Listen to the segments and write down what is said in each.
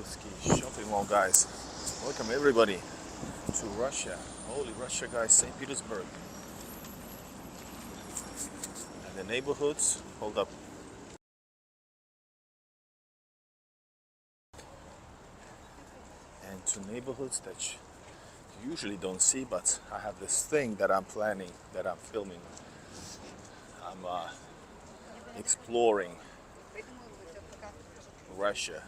Ski shopping mall, guys. Welcome everybody to Russia. Holy Russia, guys, St. Petersburg. And the neighborhoods, hold up. And to neighborhoods that you usually don't see, but I have this thing that I'm planning, that I'm filming. I'm exploring Russia,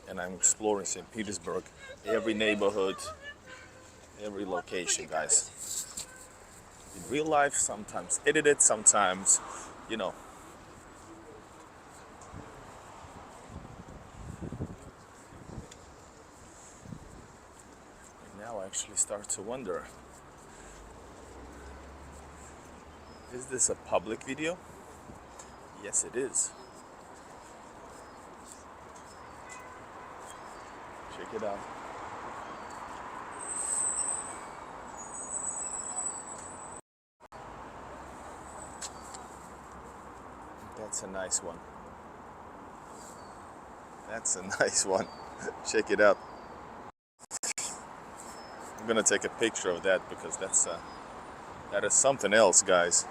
and I'm exploring St. Petersburg, every neighborhood, every location, guys. In real life, sometimes edited, sometimes, you know. And now I actually start to wonder, is this a public video? Yes, it is. Check it out. That's a nice one. That's a nice one. Check it out. I'm gonna take a picture of that because that is something else, guys.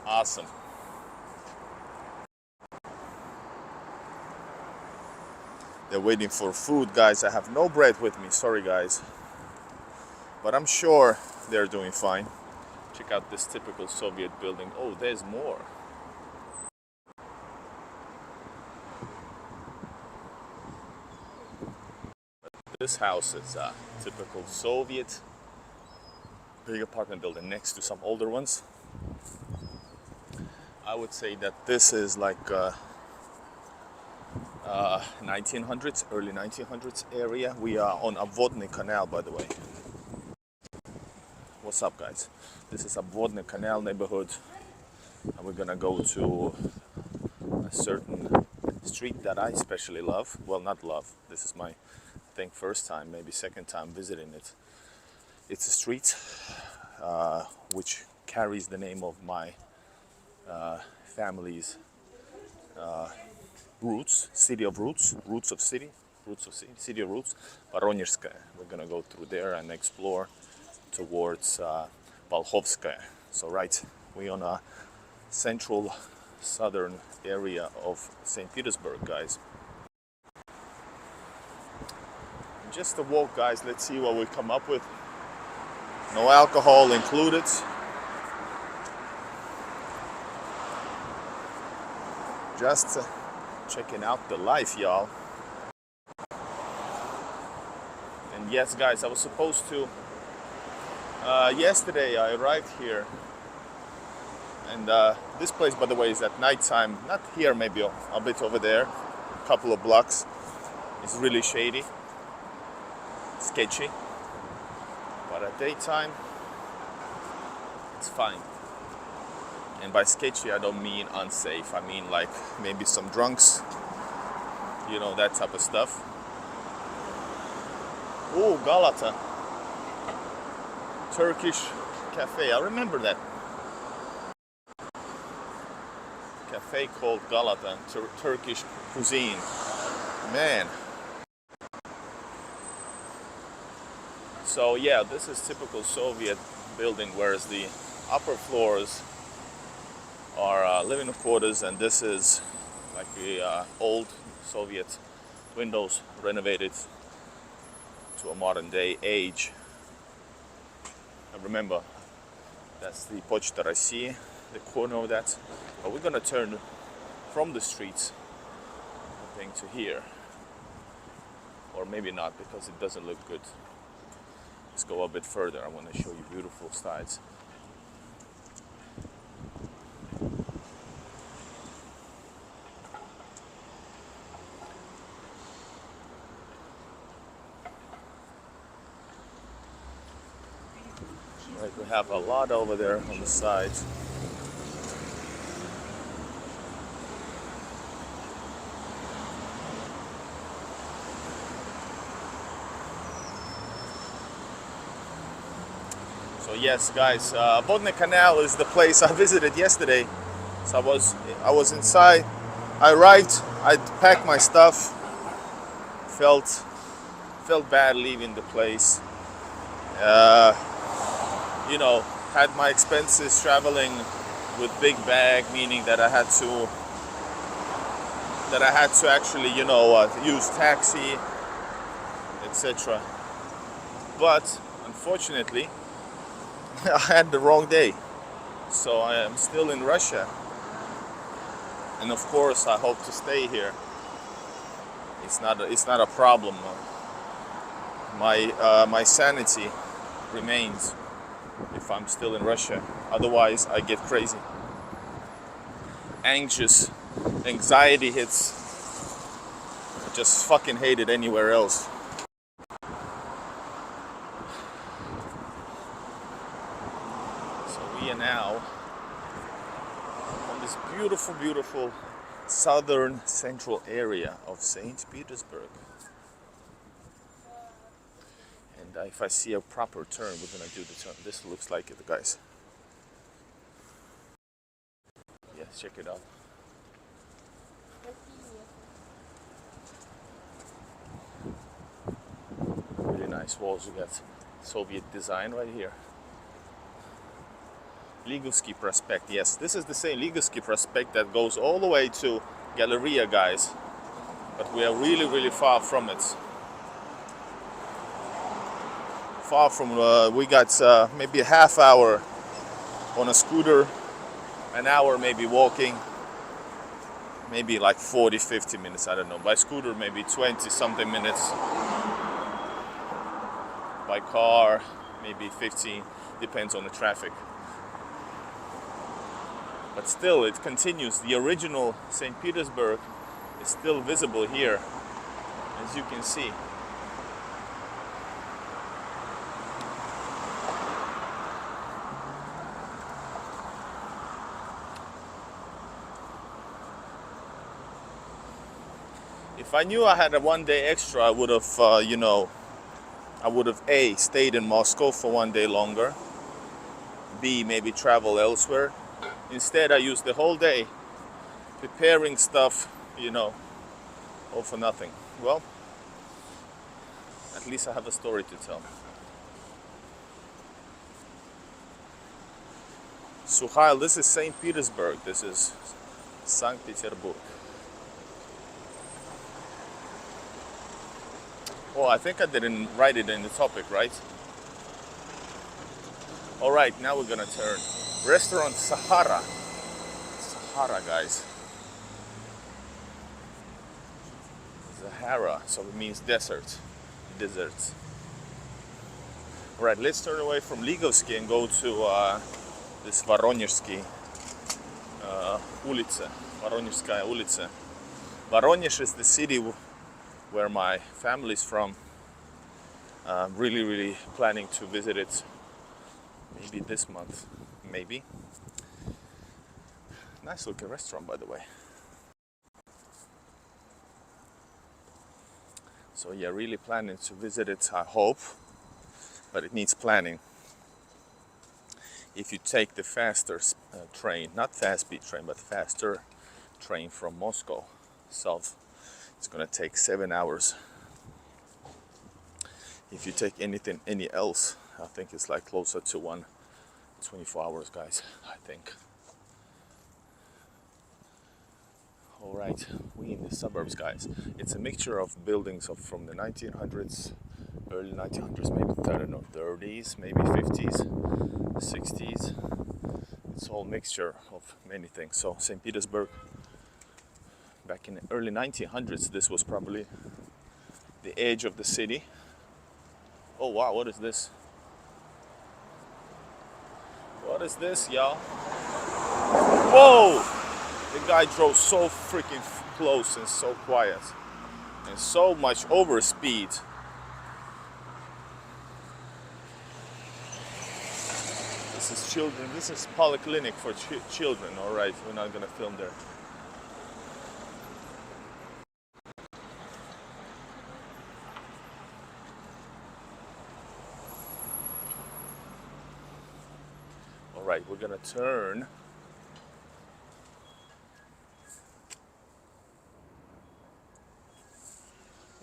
Awesome. They're waiting for food, guys. I have no bread with me, sorry guys. But I'm sure they're doing fine. Check out this typical Soviet building. Oh, there's more. This house is a typical Soviet big apartment building next to some older ones. I would say that this is like 1900s, early 1900s area. We are on Obvodnyi Canal, by the way. What's up, guys? This is Obvodnyi Canal neighborhood, and we're gonna go to a certain street that I especially love. Well, not love. This is my, I think, first time, maybe second time visiting it. It's a street which carries the name of my family's roots, city of roots, roots of city, city of roots, Voronezhskaya. We're gonna go through there and explore towards Bolkhovskaya. So right, we're on a central southern area of St. Petersburg, guys. Just a walk, guys. Let's see what we come up with. No alcohol included. Just checking out the life, y'all. And yes, guys, I was supposed to yesterday I arrived here, and this place, by the way, is at nighttime. Not here, maybe a bit over there, a couple of blocks. It's really shady, sketchy, but at daytime it's fine. And by sketchy, I don't mean unsafe. I mean like maybe some drunks, you know, that type of stuff. Oh, Galata, Turkish cafe. I remember that cafe called Galatan, Turkish cuisine. Man. So yeah, this is typical Soviet building, whereas the upper floors are living quarters, and this is like the old Soviet windows renovated to a modern day age. And remember, that's the Pochta России, the corner of that. But we're gonna turn from the streets, I think, to here, or maybe not, because it doesn't look good. Let's go a bit further. I want to show you beautiful sides. Right, we have a lot over there on the sides. So yes, guys, Obvodnyi Canal is the place I visited yesterday. So I was inside. I arrived. I packed my stuff. Felt bad leaving the place. You know, had my expenses traveling with big bag, meaning that I had to actually, you know, use taxi, etc. But unfortunately, I had the wrong day, so I am still in Russia, and of course I hope to stay here. It's not a problem. My sanity remains if I'm still in Russia. Otherwise, I get crazy, anxious, anxiety hits. I just fucking hate it anywhere else. So we are now on this beautiful, beautiful southern central area of St. Petersburg. And if I see a proper turn, we're gonna do the turn. This looks like it, guys. Yes, check it out. Really nice walls. You got Soviet design right here. Ligusky Prospect. Yes, this is the same Ligusky Prospect that goes all the way to Galleria, guys. But we are really, really far from it. Far from. We got maybe a half hour on a scooter, an hour maybe walking, maybe like 40-50 minutes, I don't know. By scooter maybe 20 something minutes. By car maybe 15, depends on the traffic. But still it continues. The original St. Petersburg is still visible here, as you can see. If I knew I had a 1 day extra, I would have, you know, I would have A, stayed in Moscow for 1 day longer, B, maybe travel elsewhere. Instead, I used the whole day preparing stuff, you know, all for nothing. Well, at least I have a story to tell. Sukhail, this is St. Petersburg, this is St. Petersburg. Oh, I think I didn't write it in the topic, right? All right, now we're gonna turn. Restaurant Sahara. Sahara, guys. Sahara, so it means desert. Deserts. All right, let's turn away from Ligovsky and go to this Voronezhsky ulica. Voronezhskaya ulica. Voronezh is the city where my family's from. I'm really, really planning to visit it maybe this month, maybe. Nice looking restaurant, by the way. So yeah, really planning to visit it, I hope, but it needs planning. If you take the faster train, not fast speed train, but faster train from Moscow south, it's gonna take 7 hours. If you take any else, I think it's like closer to 24 hours, guys, I think. All right, we in the suburbs, guys. It's a mixture of buildings from the 1900s, early 1900s, maybe, I don't know, 30s, maybe 50s, 60s. It's all mixture of many things. So St. Petersburg, back in the early 1900s, this was probably the edge of the city. Oh wow, what is this? What is this, y'all? Whoa! The guy drove so freaking close and so quiet. And so much over speed. This is children, this is Polyclinic for children. Alright, we're not gonna film there. right, we're gonna turn.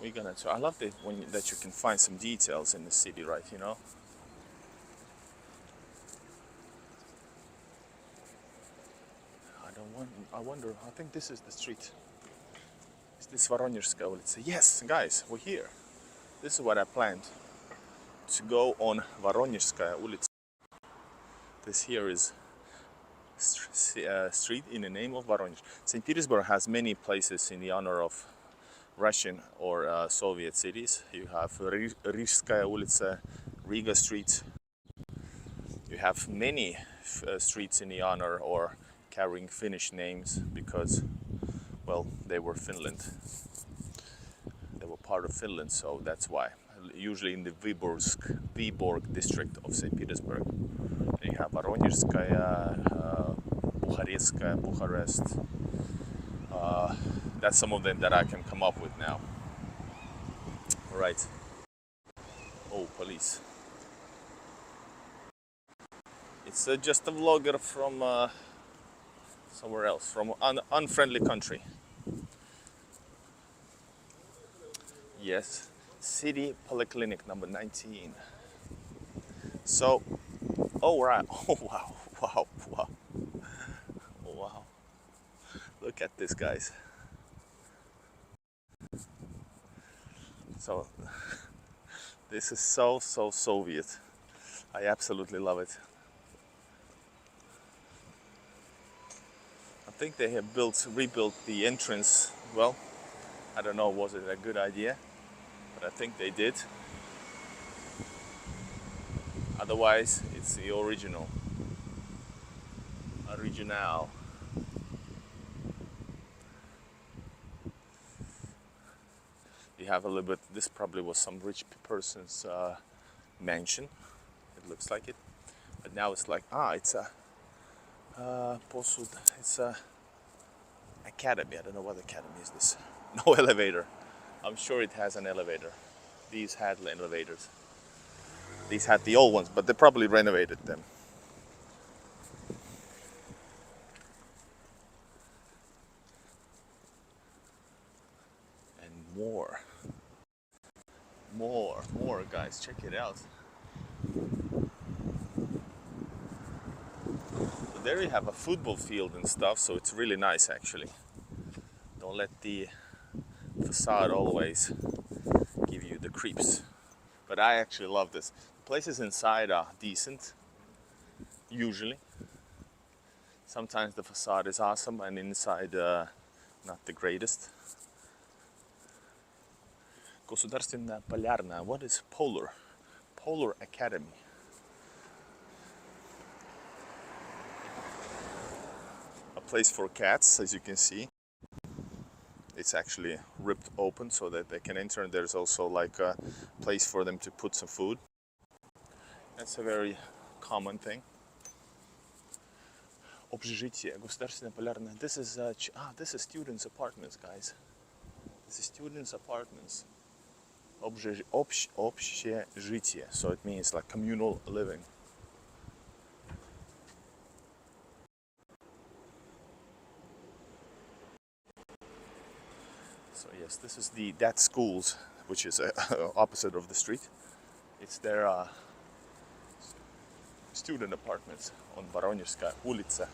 We're gonna turn. I love that that you can find some details in the city, right? You know. I wonder. I think this is the street. Is this Voronezhskaya улица? Yes, guys, we're here. This is what I planned. To go on Voronezhskaya улица. This here is street in the name of Voronezh. St. Petersburg has many places in the honor of Russian or Soviet cities. You have Rижskaya улица, Riga Street. You have many streets in the honor or carrying Finnish names because, well, they were Finland. They were part of Finland, so that's why. Usually in the Vyborg district of St. Petersburg. You have Voronezhskaya, Bukharestskaya, Bucharest. That's some of them that I can come up with now. All right. Oh, police. It's just a vlogger from somewhere else, from an unfriendly country. Yes, City Polyclinic number 19. So, oh right, oh wow, wow, wow, oh, wow. Look at this, guys. So, this is so Soviet. I absolutely love it. I think they have rebuilt the entrance. Well, I don't know, was it a good idea? But I think they did. Otherwise, it's the original. Original. You have a little bit, this probably was some rich person's mansion. It looks like it. But now it's like, it's a posud, it's a academy. I don't know what academy is this. No elevator. I'm sure it has an elevator. These had elevators. These had the old ones, but they probably renovated them. And more, guys, check it out. So there you have a football field and stuff, so it's really nice actually. Don't let the facade always give you the creeps. But I actually love this. The places inside are decent, usually. Sometimes the facade is awesome and inside not the greatest. Государственная полярная. What is Polar? Polar Academy. A place for cats, as you can see. It's actually ripped open so that they can enter, and there's also like a place for them to put some food. That's a very common thing. Общежитие, государственная полярная. This is students' apartments, guys. This is students' apartments. Общежитие, so it means like communal living. So yes, this is that schools, which is opposite of the street. It's their student apartments on Voronezhskaya улица.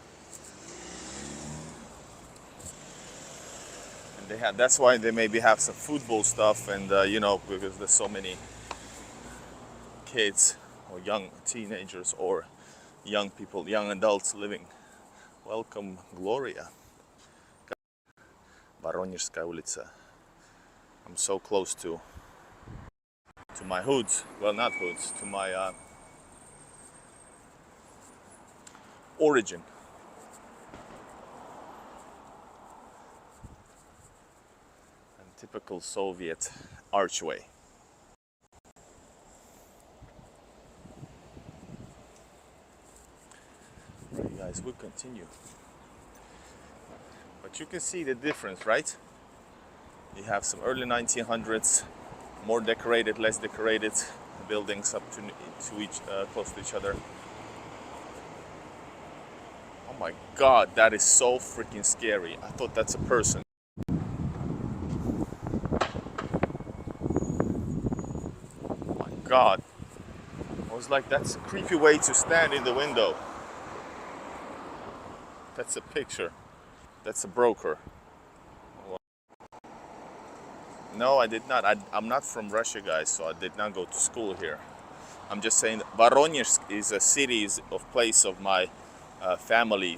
And that's why they maybe have some football stuff, and you know, because there's so many kids or young teenagers or young people, young adults living. Welcome, Gloria. Voronezhskaya улица. I'm so close to my hoods. Well, not hoods, to my origin. And typical Soviet archway. Right, guys, we'll continue. But you can see the difference, right? You have some early 1900s, more decorated, less decorated buildings up to each close to each other. Oh my God, that is so freaking scary. I thought that's a person. Oh my God. I was like, that's a creepy way to stand in the window. That's a picture. That's a broker. No, I did not. I'm not from Russia, guys, so I did not go to school here. I'm just saying that Voronezh is a city, of place of my family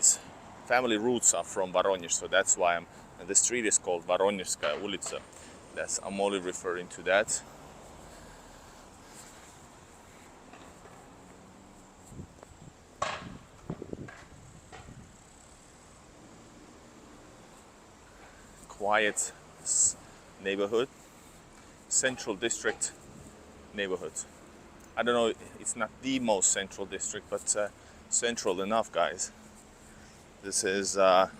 roots are from Voronezh, so that's why the street is called Voronezhskaya ulica. I'm only referring to that. Quiet neighborhood, central district neighborhood. I don't know, it's not the most central district, but central enough, guys. This is a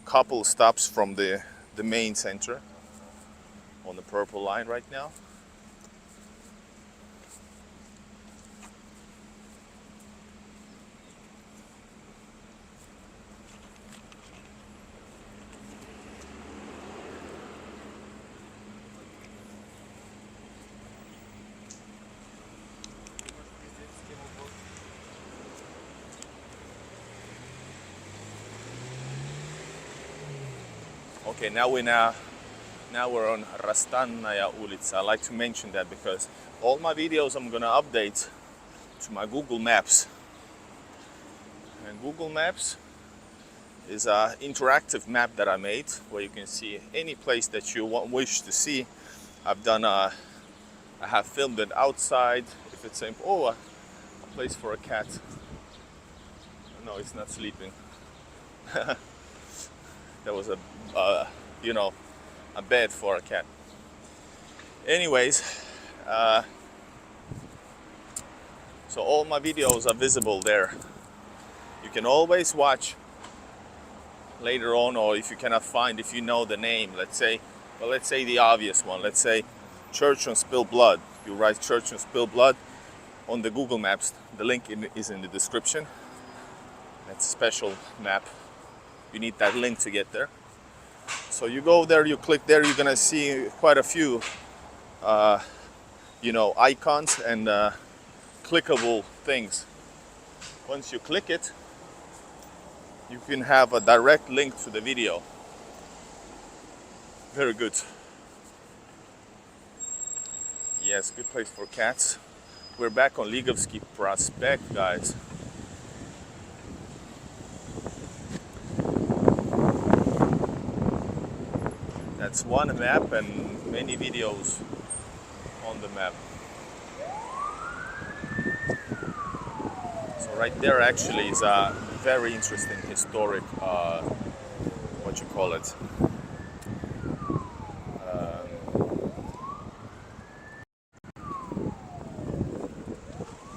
couple stops from the main center on the purple line right now. Okay, now we're on Rastanaya ulica. I like to mention that because all my videos I'm gonna update to my Google Maps. And Google Maps is an interactive map that I made where you can see any place that you wish to see. I have filmed it outside. If it's a place for a cat. No, it's not sleeping. There was a bed for a cat. Anyways, so all my videos are visible there. You can always watch later on, or if you cannot find, if you know the name, let's say the obvious one, let's say Church on Spilled Blood. You write Church on Spilled Blood on the Google Maps. The link is in the description. That's a special map. You need that link to get there. So you go there, you click there, you're gonna see quite a few icons and clickable things. Once you click it, you can have a direct link to the video. Very good. Yes, good place for cats. We're back on Ligovsky Prospect, guys. That's one map and many videos on the map. So right there actually is a very interesting historic, what you call it,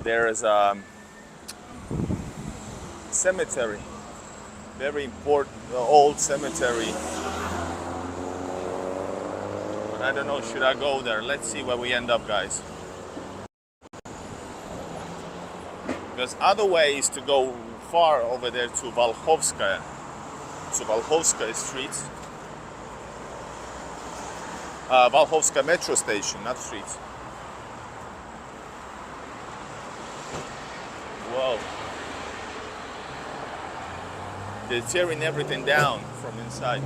there is a cemetery, very important old cemetery. But I don't know, should I go there? Let's see where we end up, guys. Because other way is to go far over there to Volkhovskaya Street. Volkhovskaya metro station, not street. Whoa. They're tearing everything down from inside.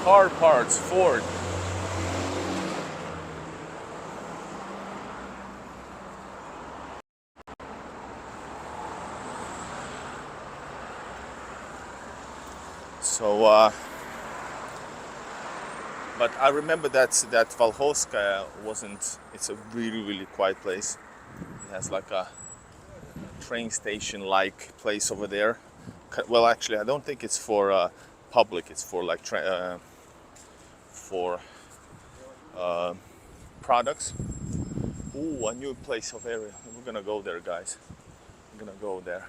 Car parts, Ford. So, but I remember that Volkhovskaya wasn't. It's a really, really quiet place. It has like a train station-like place over there. Well, actually, I don't think it's for public. It's for like products. Ooh, a new place of area. We're gonna go there, guys. I'm gonna go there.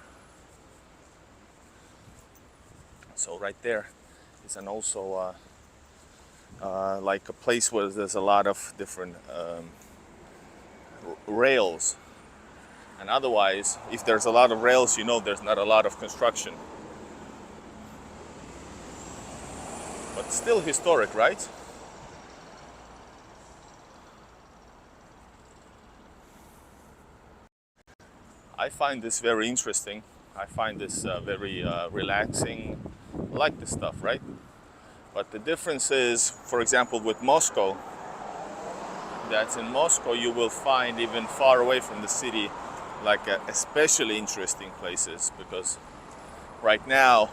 So right there is an also like a place where there's a lot of different rails And otherwise, if there's a lot of rails, you know there's not a lot of construction. But still historic, right? I find this very interesting. I find this very relaxing. I like this stuff, right? But the difference is, for example, with Moscow, that in Moscow you will find even far away from the city, like especially interesting places, because right now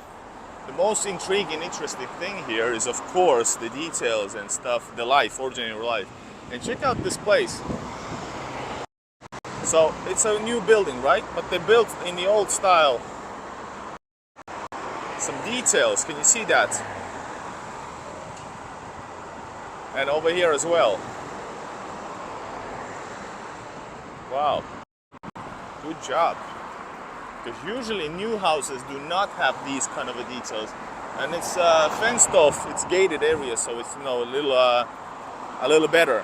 the most intriguing, interesting thing here is, of course, the details and stuff, the life, ordinary life. And check out this place. So it's a new building, right? But they built in the old style. Some details, can you see that? And over here as well. Wow, good job. Because usually new houses do not have these kind of details, and it's fenced off. It's gated area, so it's a little better.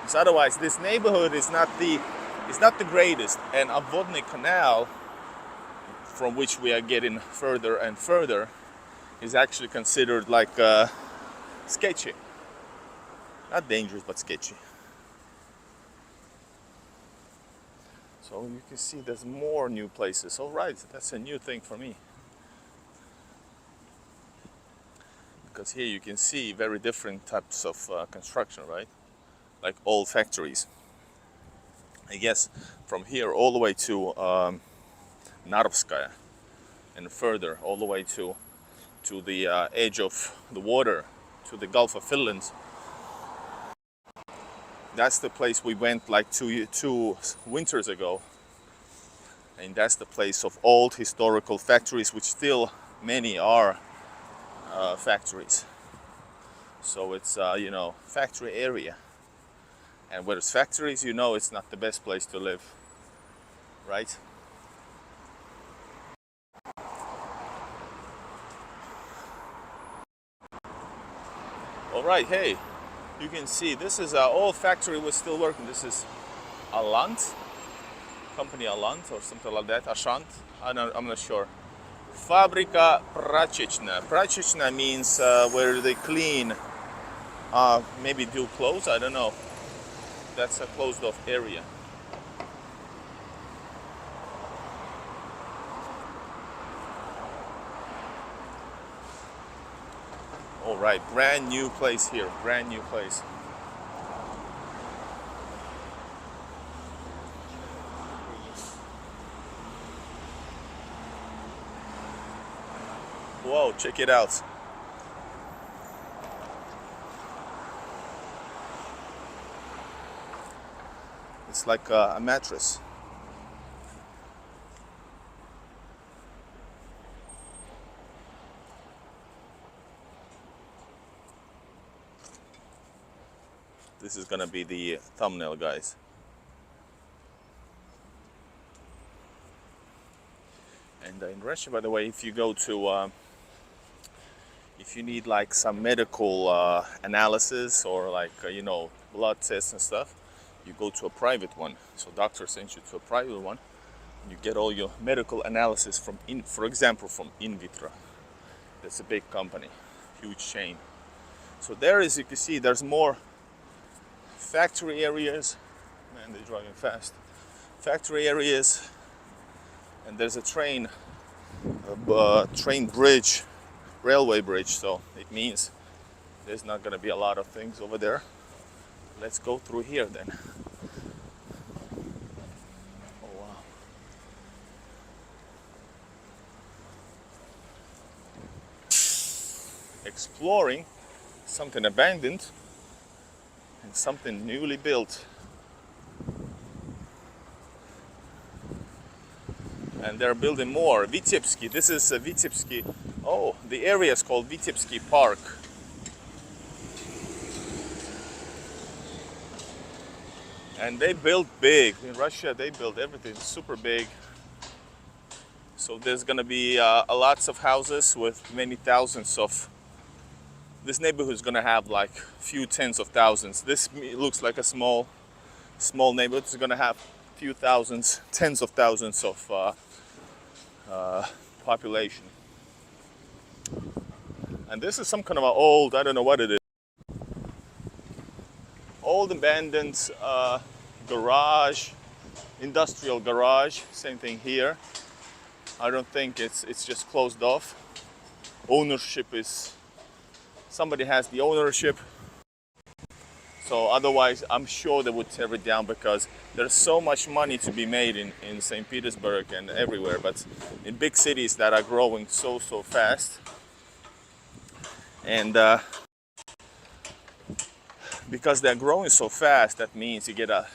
Because otherwise, this neighborhood is not the greatest. And Obvodnyi Canal, from which we are getting further and further, is actually considered like sketchy. Not dangerous, but sketchy. So you can see there's more new places. All right, that's a new thing for me. Because here you can see very different types of construction, right? Like old factories. I guess from here all the way to Narovskaya, and further all the way to the edge of the water, to the Gulf of Finland. That's the place we went like two winters ago. And that's the place of old historical factories, which still many are factories. So it's, you know, factory area. And where there's factories, you know it's not the best place to live, right? All right, hey. You can see this is an old factory was still working. This is Alant, company Alant or something like that. Ashant, I'm not sure. Fabrika Prachechna. Prachechna means where they clean, maybe do clothes. I don't know. That's a closed off area. All right, brand new place here, brand new place. Whoa, check it out. It's like a mattress. This is gonna be the thumbnail, guys. And in Russia, by the way, if you go to, if you need like some medical analysis or like, you know, blood tests and stuff, you go to a private one. So doctor sends you to a private one. And you get all your medical analysis from, for example, from In Vitro. That's a big company, huge chain. So there, as you can see, there's more factory areas. Man, they're driving fast. Factory areas, and there's a train bridge, railway bridge. So it means there's not going to be a lot of things over there. Let's go through here then. Oh wow. Exploring something abandoned and something newly built. And they're building more. Vitebsky, this is Vitebsky. Oh, the area is called Vitebsky Park. And they build big. In Russia, they build everything super big. So there's gonna be lots of houses with many thousands of. This neighborhood is gonna have like few tens of thousands. This looks like a small neighborhood. It's gonna have few thousands, tens of thousands of population. And this is some kind of an old, I don't know what it is, old abandoned garage, industrial garage. Same thing here. I don't think it's just closed off. Ownership is, somebody has the ownership. So otherwise, I'm sure they would tear it down, because there's so much money to be made in St. Petersburg and everywhere. But in big cities that are growing so fast, and because they're growing so fast, that means you get a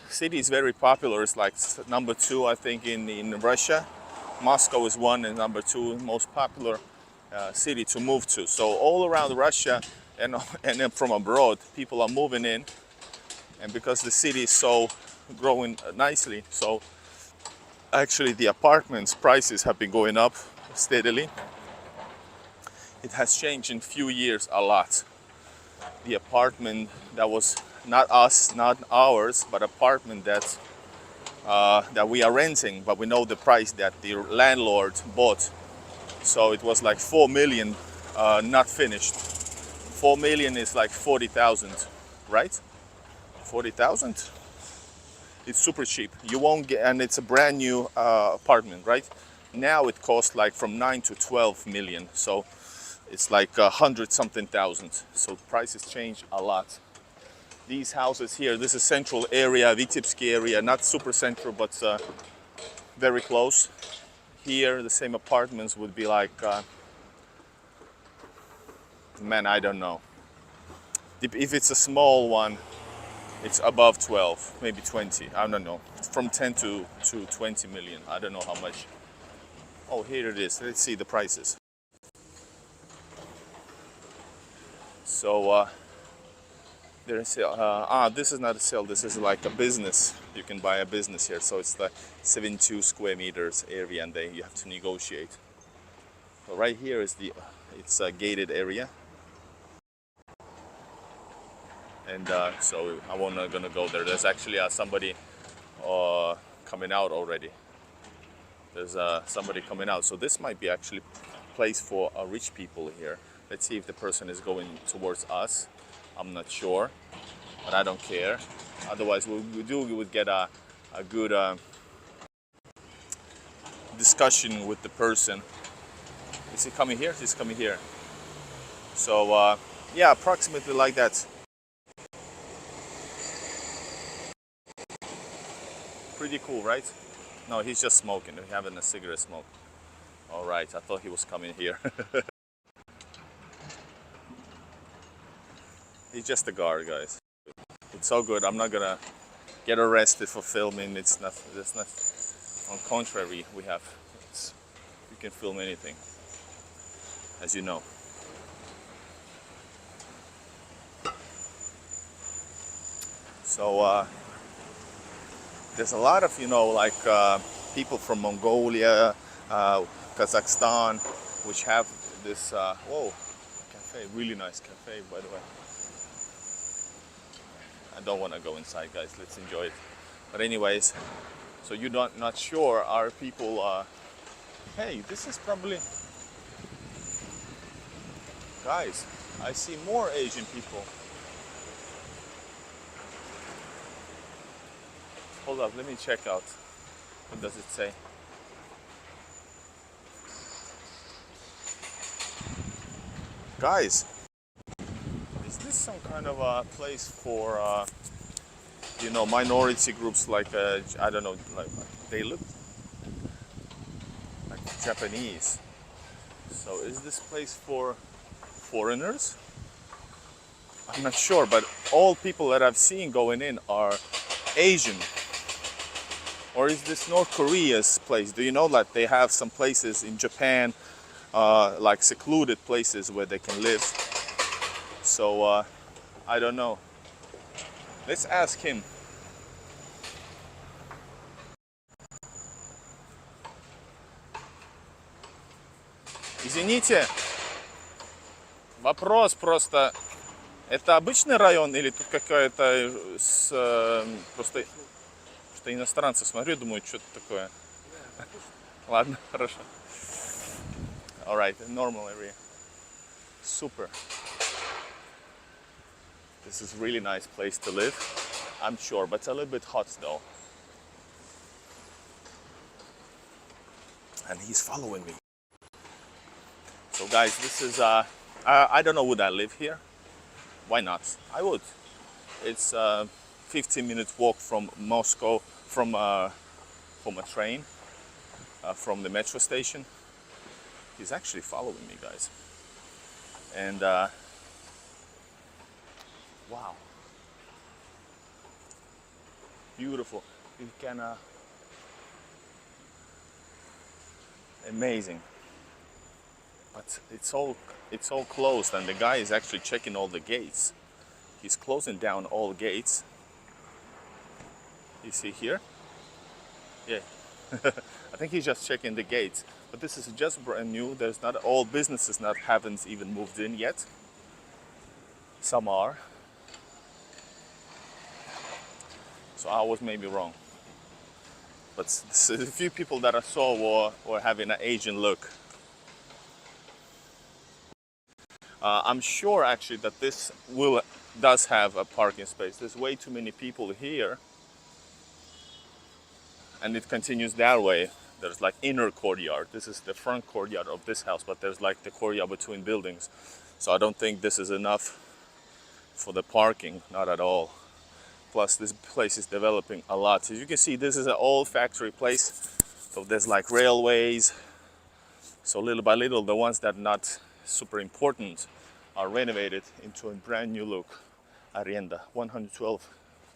city is very popular. It's like number 2, I think, in Russia. Moscow is 1, and number 2 most popular city to move to. So all around Russia and then from abroad, people are moving in, and because the city is so growing nicely, so actually the apartments prices have been going up steadily. It has changed in few years a lot. The apartment that was not us, not ours, but apartment that we are renting, but we know the price that the landlord bought. So it was like 4 million, not finished. 4 million is like 40,000, right? 40,000? It's super cheap. You won't get, and it's a brand new apartment, right? Now it costs like from 9 to 12 million. So it's like 100-something thousand. So prices change a lot. These houses here, this is central area, Vitebsk area, not super central, but very close. Here, the same apartments would be like, man, I don't know. If it's a small one, it's above 12, maybe 20, I don't know. It's from 10 to 20 million, I don't know how much. Oh, here it is, let's see the prices. So, there's this is not a sale, this is like a business. You can buy a business here, so it's like 72 square meters area, and then you have to negotiate. So right here is it's a gated area. And so I'm not gonna go there. There's actually somebody coming out already. There's somebody coming out. So this might be actually a place for rich people here. Let's see if the person is going towards us. I'm not sure, but I don't care. Otherwise, we would get a good discussion with the person. Is he coming here? He's coming here. So yeah, approximately like that. Pretty cool, right? No, he's just smoking. He's having a cigarette smoke. All right, I thought he was coming here. He's just a guard, guys. It's so good. I'm not gonna get arrested for filming. It's not. On contrary, we you can film anything, as you know. So there's a lot of, like people from Mongolia, Kazakhstan, which have this whoa, cafe, really nice cafe, by the way. I don't want to go inside, guys. Let's enjoy it. But anyways, so you're not sure, are people hey, this is probably, guys, I see more Asian people. Hold up, let me check out. What does it say? Guys, is this some kind of a place for, minority groups like, I don't know, like they look like Japanese. So is this place for foreigners? I'm not sure, but all people that I've seen going in are Asian. Or is this North Korea's place? Do you know that they have some places in Japan, like secluded places where they can live? So I don't know. Let's ask him. Извините, вопрос просто. Это обычный район или тут какая-то просто... Что иностранцев смотрю, думаю, что это такое. Ладно, хорошо. Alright, normal area. Super. This is really nice place to live, I'm sure, but it's a little bit hot though. And he's following me. So guys, this is, I don't know, would I live here? Why not? I would. It's a 15-minute walk from Moscow, from a train, from the metro station. He's actually following me, guys. And wow. Beautiful. You can, amazing. But it's all closed, and the guy is actually checking all the gates. He's closing down all gates. You see here? Yeah. I think he's just checking the gates. But this is just brand new. There's not all businesses haven't even moved in yet. Some are. So I was maybe wrong. But a few people that I saw were having an Asian look. I'm sure actually that this does have a parking space. There's way too many people here. And it continues that way. There's like inner courtyard. This is the front courtyard of this house, but there's like the courtyard between buildings. So I don't think this is enough for the parking, not at all. Plus this place is developing a lot. As you can see, this is an old factory place. So there's like railways. So little by little, the ones that are not super important are renovated into a brand new look. Arrienda, 112,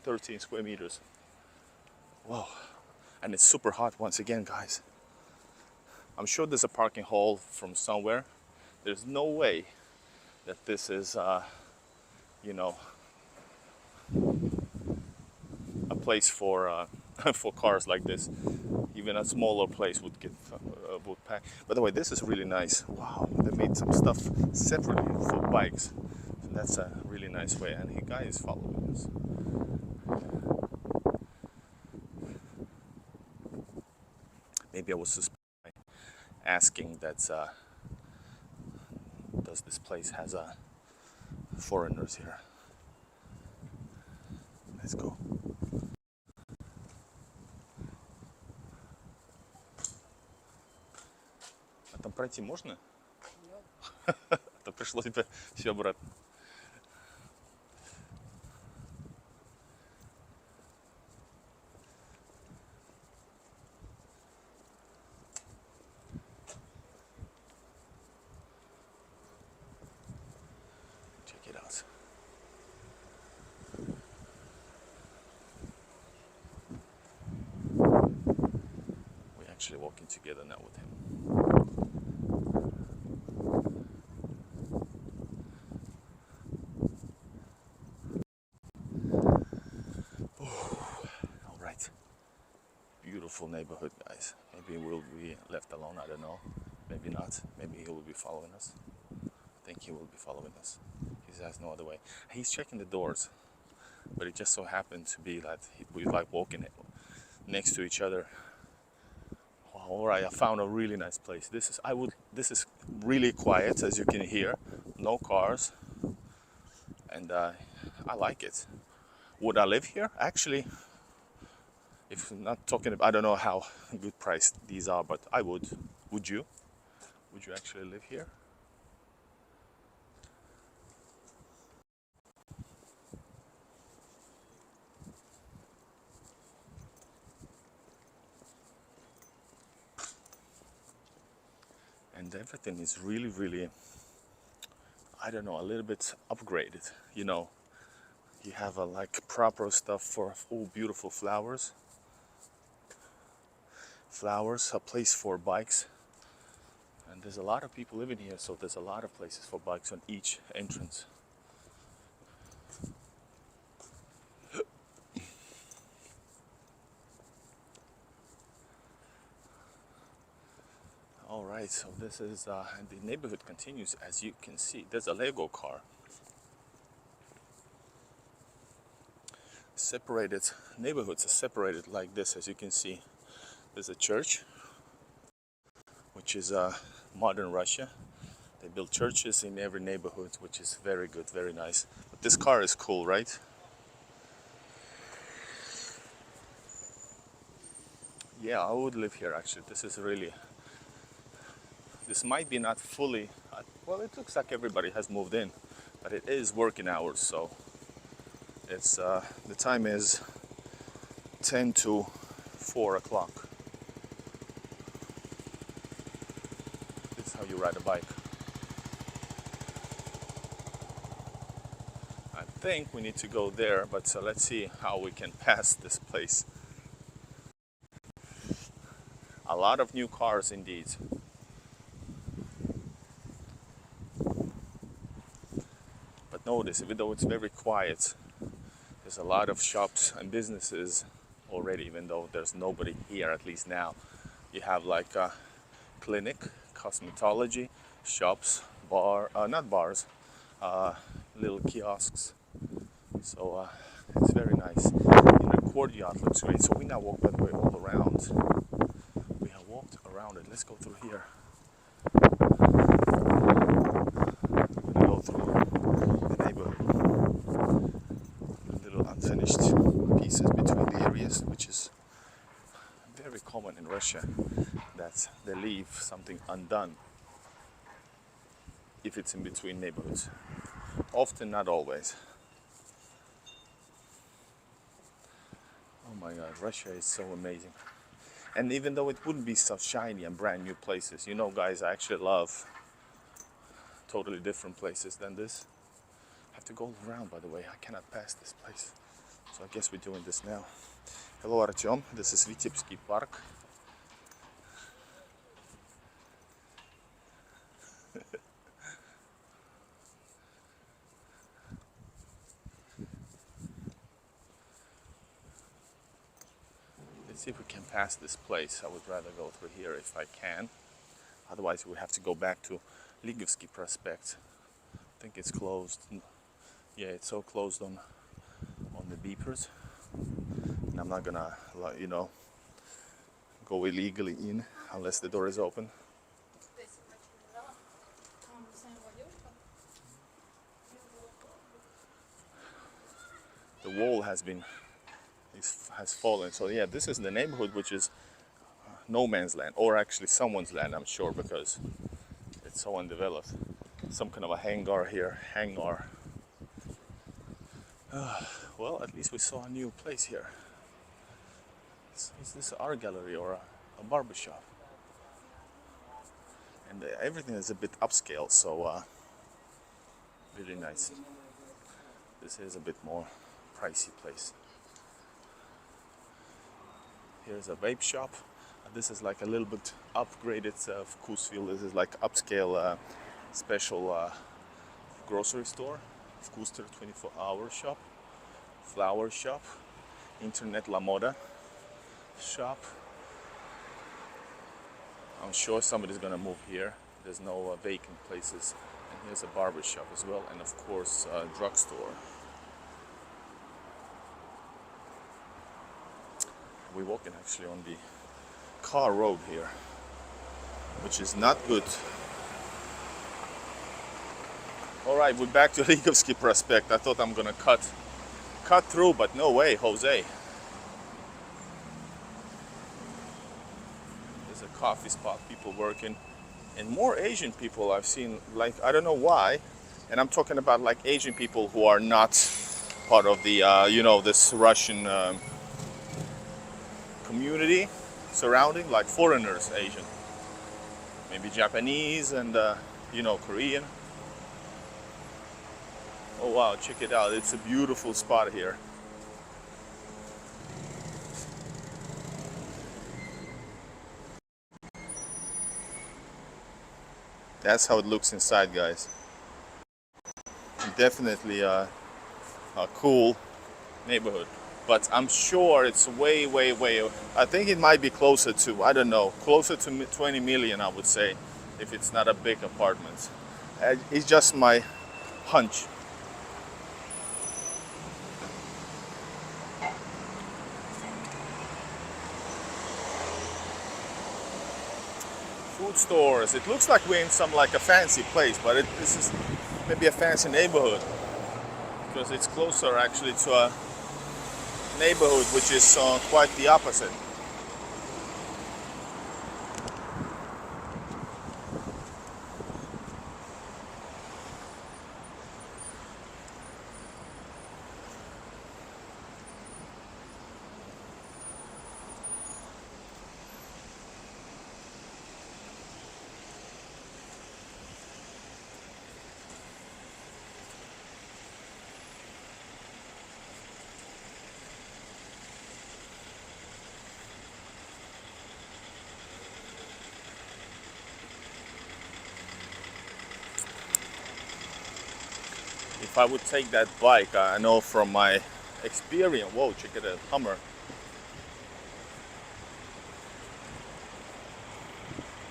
13 square meters. Wow. And it's super hot once again, guys. I'm sure there's a parking hall from somewhere. There's no way that this is, you know, a place for for cars like this. Even a smaller place would pack. By the way, this is really nice. Wow, they made some stuff separately for bikes. So that's a really nice way. And the guy is following us. Maybe I was just asking that does this place has foreigners here? Let's go. А там пройти можно? А то пришлось бы все обратно. Check it out. We're actually walking together now with him. All right. Beautiful neighborhood, guys. Maybe we'll be left alone, I don't know. Maybe not. Maybe he will be following us. I think he will be following us. He has no other way. He's checking the doors, but it just so happened to be that we like walking next to each other. Wow, all right, I found a really nice place. This is really quiet, as you can hear. No cars, and I like it. Would I live here? Actually, if I'm not talking about, I don't know how good priced these are, but I would. Would you? Would you actually live here? And everything is really, really, I don't know, a little bit upgraded. You know, you have like proper stuff for beautiful flowers. Flowers, a place for bikes. And there's a lot of people living here, so there's a lot of places for bikes on each entrance. All right, so this is, and the neighborhood continues, as you can see. There's a Lego car. separated neighborhoods are separated like this. As you can see, there's a church, which is modern Russia. They build churches in every neighborhood, which is very good, very nice. But this car is cool, right? Yeah, I would live here actually. This might be not fully, well, it looks like everybody has moved in, but it is working hours, so it's the time is 10 to 4 o'clock. This is how you ride a bike. I think we need to go there, but let's see how we can pass this place. A lot of new cars indeed. But notice, even though it's very quiet, there's a lot of shops and businesses already, even though there's nobody here, at least now. You have like a clinic, cosmetology, shops, not bars, little kiosks. So it's very nice. And the courtyard looks great. So we now walk, by the way, all around. We have walked around it. Let's go through here. We're gonna go through the neighborhood. Little unfinished pieces between the areas, which is very common in Russia, that they leave something undone if it's in between neighborhoods. Often, not always. Oh my God, Russia is so amazing. And even though it wouldn't be so shiny and brand new places, you know, guys, I actually love totally different places than this. I have to go around, by the way. I cannot pass this place. So I guess we're doing this now. Hello, Artyom. This is Vitebsky Park. Let's see if we can pass this place. I would rather go through here if I can. Otherwise, we have to go back to Ligovsky Prospect. I think it's closed. Yeah, it's so closed on the beepers. And I'm not gonna, you know, go illegally in unless the door is open. The wall has fallen. So yeah, this is the neighborhood, which is no man's land, or actually someone's land, I'm sure, because it's so undeveloped. Some kind of a hangar here, well, at least we saw a new place here. Is this an art gallery or a barber shop? And everything is a bit upscale, so really nice. This is a bit more pricey place. Here's a vape shop. This is like a little bit upgraded Vkusville. This is like upscale special grocery store. Vkuster 24-hour shop, flower shop, Internet La Moda shop. I'm sure somebody's gonna move here. There's no vacant places. And here's a barber shop as well, and of course a drugstore. We're walking actually on the car road here, which is not good. All right, we're back to Ligovsky Prospect. I thought I'm gonna cut through, but no way, Jose. There's a coffee spot, people working, and more Asian people I've seen. Like, I don't know why, and I'm talking about like Asian people who are not part of the you know, this Russian community surrounding, like foreigners, Asian, maybe Japanese and you know, Korean. Oh wow, check it out, it's a beautiful spot here. That's how it looks inside, guys. Definitely a cool neighborhood. But I'm sure it's way, I think it might be closer to, I don't know, closer to 20 million, I would say, if it's not a big apartment. It's just my hunch. food stores. It looks like we're in some like a fancy place, but this is maybe a fancy neighborhood because it's closer actually to a neighborhood which is quite the opposite. If I would take that bike, I know from my experience, whoa, check it out, Hummer.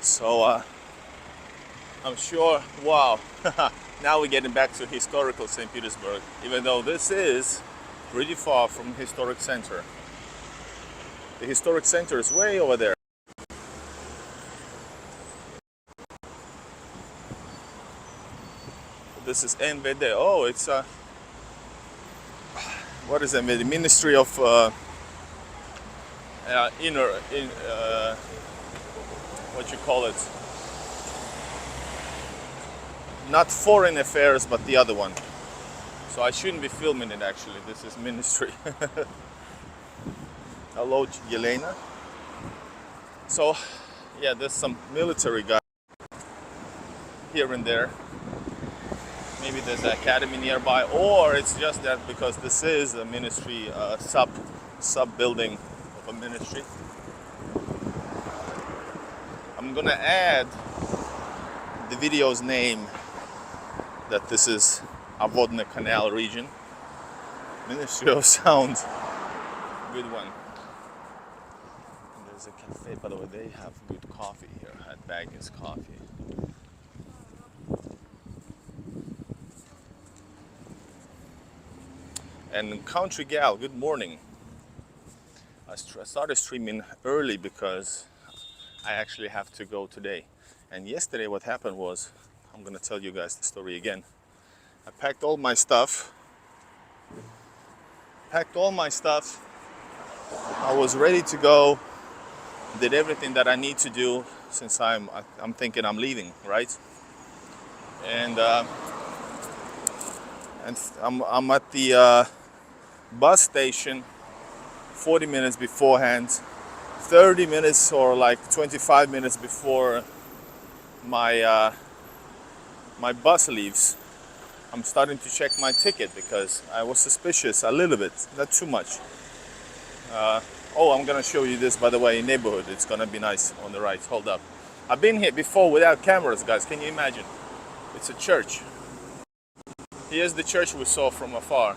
So I'm sure, wow, now we're getting back to historical St. Petersburg, even though this is pretty far from historic center. The historic center is way over there. This is NVD. Oh, it's what is NVD? Ministry of what you call it? Not foreign affairs, but the other one. So I shouldn't be filming it actually. This is ministry. Hello, Yelena. So, yeah, there's some military guy here and there. Maybe there's an academy nearby, or it's just that because this is a ministry sub building of a ministry. I'm gonna add the video's name that this is Obvodnyi Canal region, Ministry of Sound. Good one. And there's a cafe, by the way. They have good coffee here at Baggy's Coffee. And Country Gal, good morning. I started streaming early because I actually have to go today. And yesterday what happened was, I'm gonna tell you guys the story again. I packed all my stuff. I was ready to go. Did everything that I need to do since I'm thinking I'm leaving, right? And I'm at the bus station 40 minutes beforehand, 30 minutes or like 25 minutes before my my bus leaves. I'm starting to check my ticket because I was suspicious a little bit, not too much. Oh, I'm gonna show you this, by the way, neighborhood. It's gonna be nice on the right. Hold up. I've been here before without cameras, guys. Can you imagine? It's a church. Here's the church we saw from afar.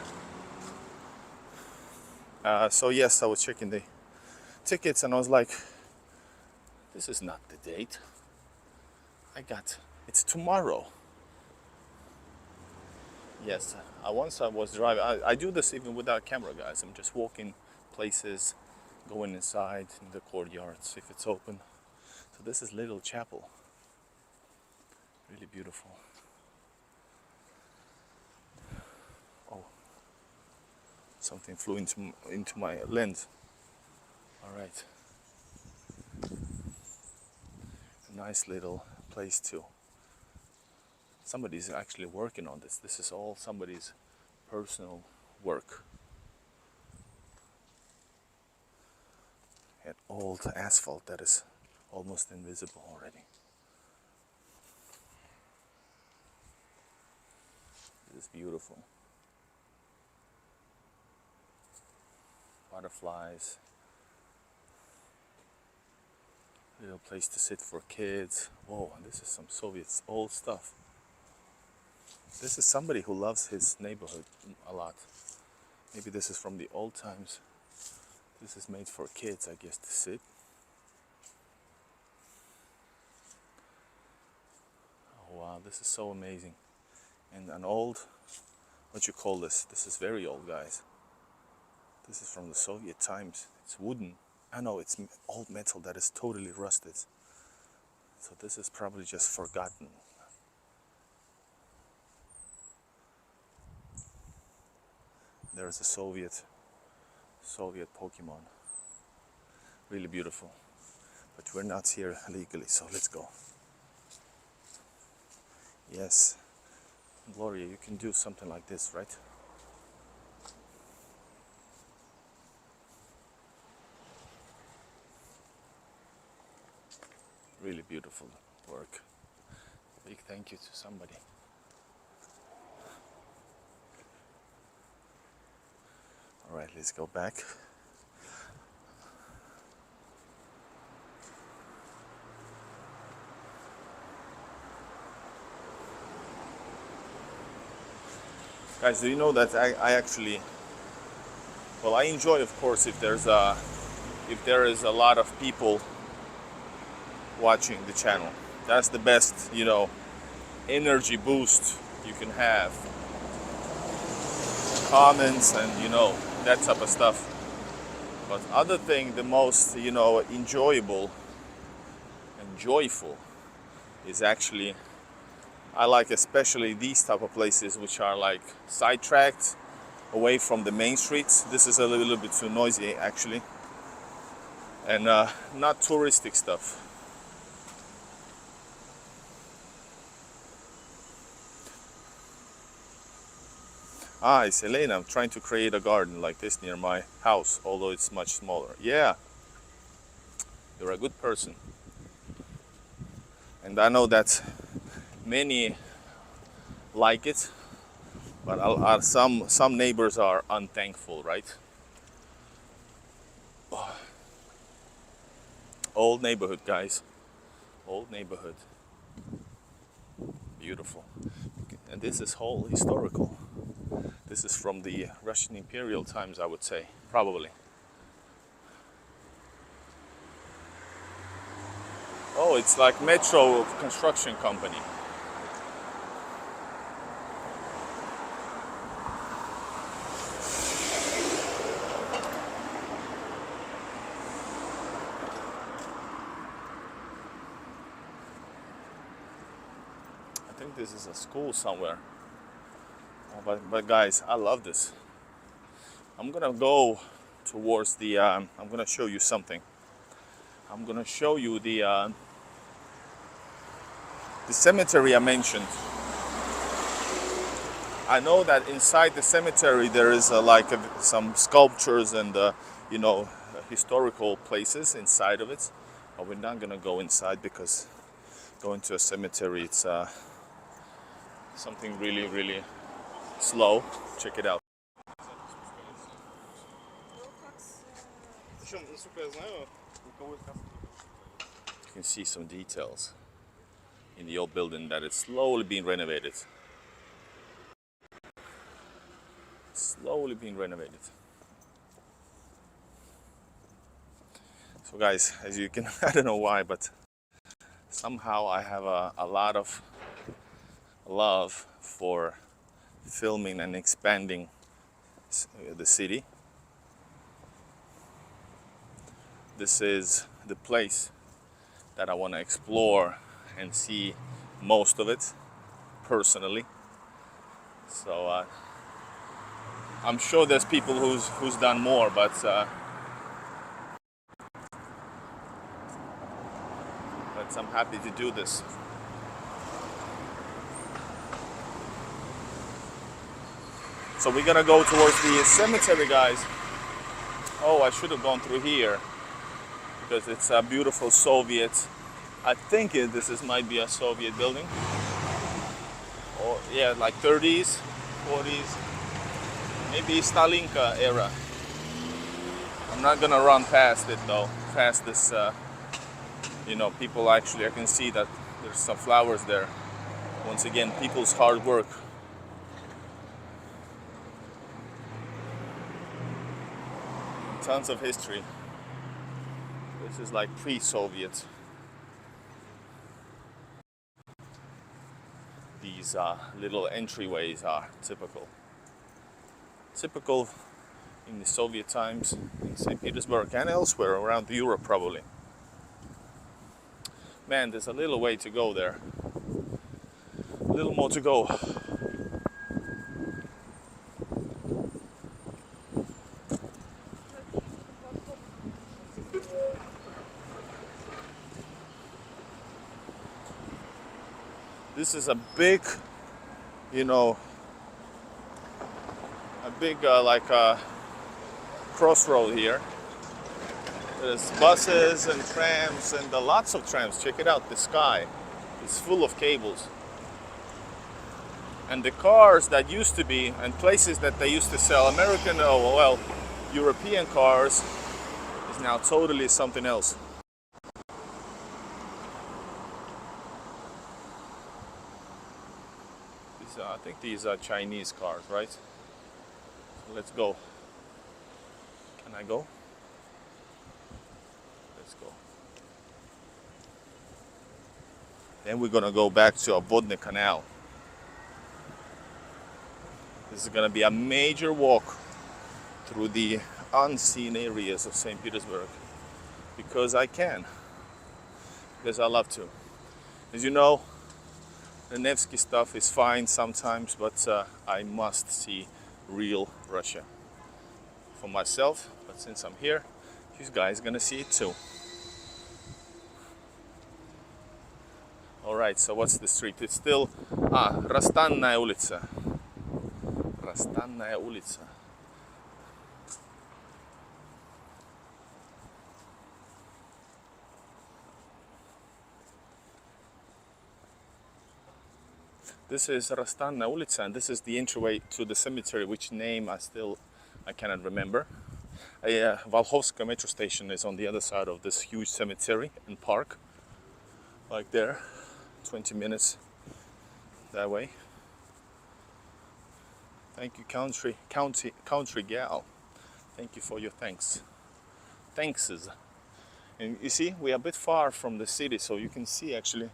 So yes, I was checking the tickets and I was like, this is not the date. It's tomorrow. Yes, once I was driving. I do this even without camera, guys. I'm just walking places, going inside in the courtyards if it's open. So this is Little Chapel. Really beautiful. Oh, something flew into my lens. All right. A nice little place too. Somebody's actually working on this. This is all somebody's personal work. And old asphalt that is almost invisible already. This is beautiful. Butterflies. Little place to sit for kids. Whoa, this is some Soviet old stuff. This is somebody who loves his neighborhood a lot. Maybe this is from the old times. This is made for kids, I guess, to sit. Oh wow, this is so amazing. And an old, what you call this? This is very old, guys. This is from the Soviet times. It's wooden. I know it's old metal that is totally rusted. It's So this is probably just forgotten. There's a Soviet Pokemon. Really beautiful. But we're not here legally, so let's go. Yes, Gloria, you can do something like this, right? Really beautiful work. Big thank you to somebody. All right, let's go back. Guys, do you know that I actually, well, I enjoy, of course, if there is a lot of people watching the channel. That's the best, energy boost you can have. Comments and that type of stuff. But other thing, the most enjoyable and joyful is actually, I like especially these type of places which are like sidetracked away from the main streets. This is a little bit too noisy actually, and not touristic stuff. It's Elena. I'm trying to create a garden like this near my house, although it's much smaller. Yeah, you're a good person. And I know that many like it, but some neighbors are unthankful, right? Oh. Old neighborhood, guys. Old neighborhood. Beautiful. And this is whole historical. This is from the Russian Imperial times, I would say, probably. Oh, it's like metro construction company. I think this is a school somewhere. But guys, I love this. I'm gonna go towards the. I'm gonna show you something. I'm gonna show you the cemetery I mentioned. I know that inside the cemetery there is some sculptures and historical places inside of it. But we're not gonna go inside because going to a cemetery it's something really, really slow. Check it out. You can see some details in the old building that it's slowly being renovated. Slowly being renovated. So guys, as you can, I don't know why, but somehow I have a lot of love for filming and expanding the city. This is the place that I want to explore and see most of it personally. So I'm sure there's people who's done more, but I'm happy to do this. So we're gonna go towards the cemetery, guys. Oh, I should have gone through here because it's a beautiful Soviet. I think this might be a Soviet building. Or yeah, like 30s, 40s, maybe Stalinka era. I'm not gonna run past it though. Past this, people actually. I can see that there's some flowers there. Once again, people's hard work. Tons of history. This is like pre-Soviet. These little entryways are typical in the Soviet times in St. Petersburg and elsewhere around Europe probably. Man, there's a little way to go there. A little more to go. This is a big, you know, a big like crossroad here. There's buses and trams and lots of trams. Check it out, the sky is full of cables. And the cars that used to be, and places that they used to sell American, oh well, European cars, is now totally something else. I think these are Chinese cars, right? So let's go. Can I go? Let's go. Then we're gonna go back to Obvodnyi Canal. This is gonna be a major walk through the unseen areas of St. Petersburg because I can, because I love to. As you know, the Nevsky stuff is fine sometimes, but I must see real Russia for myself. But since I'm here, you guys gonna see it too. All right, so what's the street? It's still Rastanная улица. Rastanная улица. This is Rastanная улица, and this is the entryway to the cemetery, which name I cannot remember. Volhovska metro station is on the other side of this huge cemetery and park, like there, 20 minutes that way. Thank you, country gal. Thank you for your thanks. Thankses. And you see, we are a bit far from the city, so you can see actually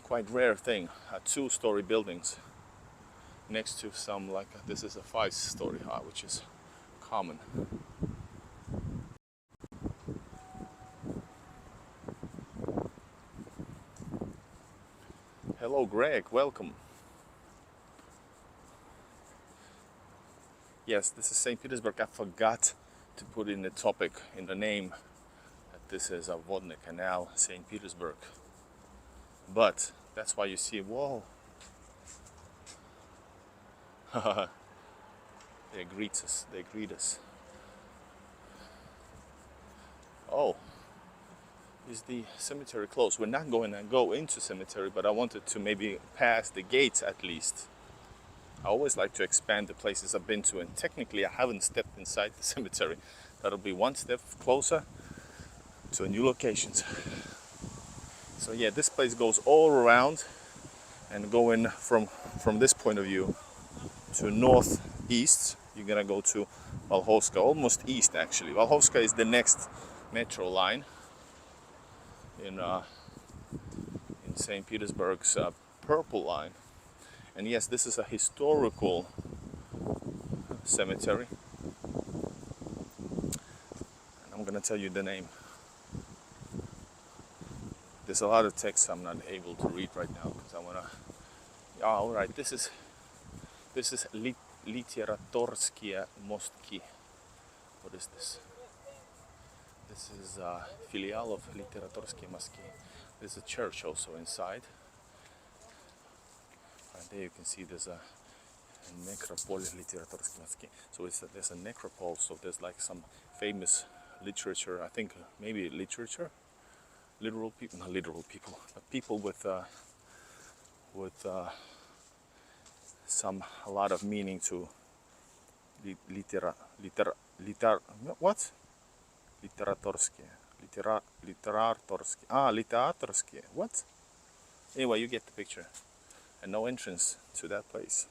quite rare thing, 2-story buildings next to some like this is a 5-story high, which is common. Hello Greg, welcome. Yes, this is St. Petersburg. I forgot to put in the topic in the name that this is Obvodnyi Canal, St. Petersburg. But that's why you see, whoa. They greet us. Oh, is the cemetery closed? We're not going to go into cemetery, but I wanted to maybe pass the gates at least. I always like to expand the places I've been to, and technically I haven't stepped inside the cemetery. That'll be one step closer to a new locations. So yeah, this place goes all around, and going from this point of view to northeast, you're gonna go to Volhovska, almost east actually. Volhovska is the next metro line in St. Petersburg's Purple Line. And yes, this is a historical cemetery. And I'm gonna tell you the name. There's a lot of text I'm not able to read right now because I wanna. Yeah, all right. This is Literatorskie Mostki. What is this? This is a filial of Literatorskie Mostki. There's a church also inside. And there you can see there's a necropole Literatorskie Mostki. So there's a necropole. So there's like some famous literature. I think maybe literature. Literal people, not literal people, but people with a lot of meaning to what? Literatorskie. What? Anyway, you get the picture. And no entrance to that place.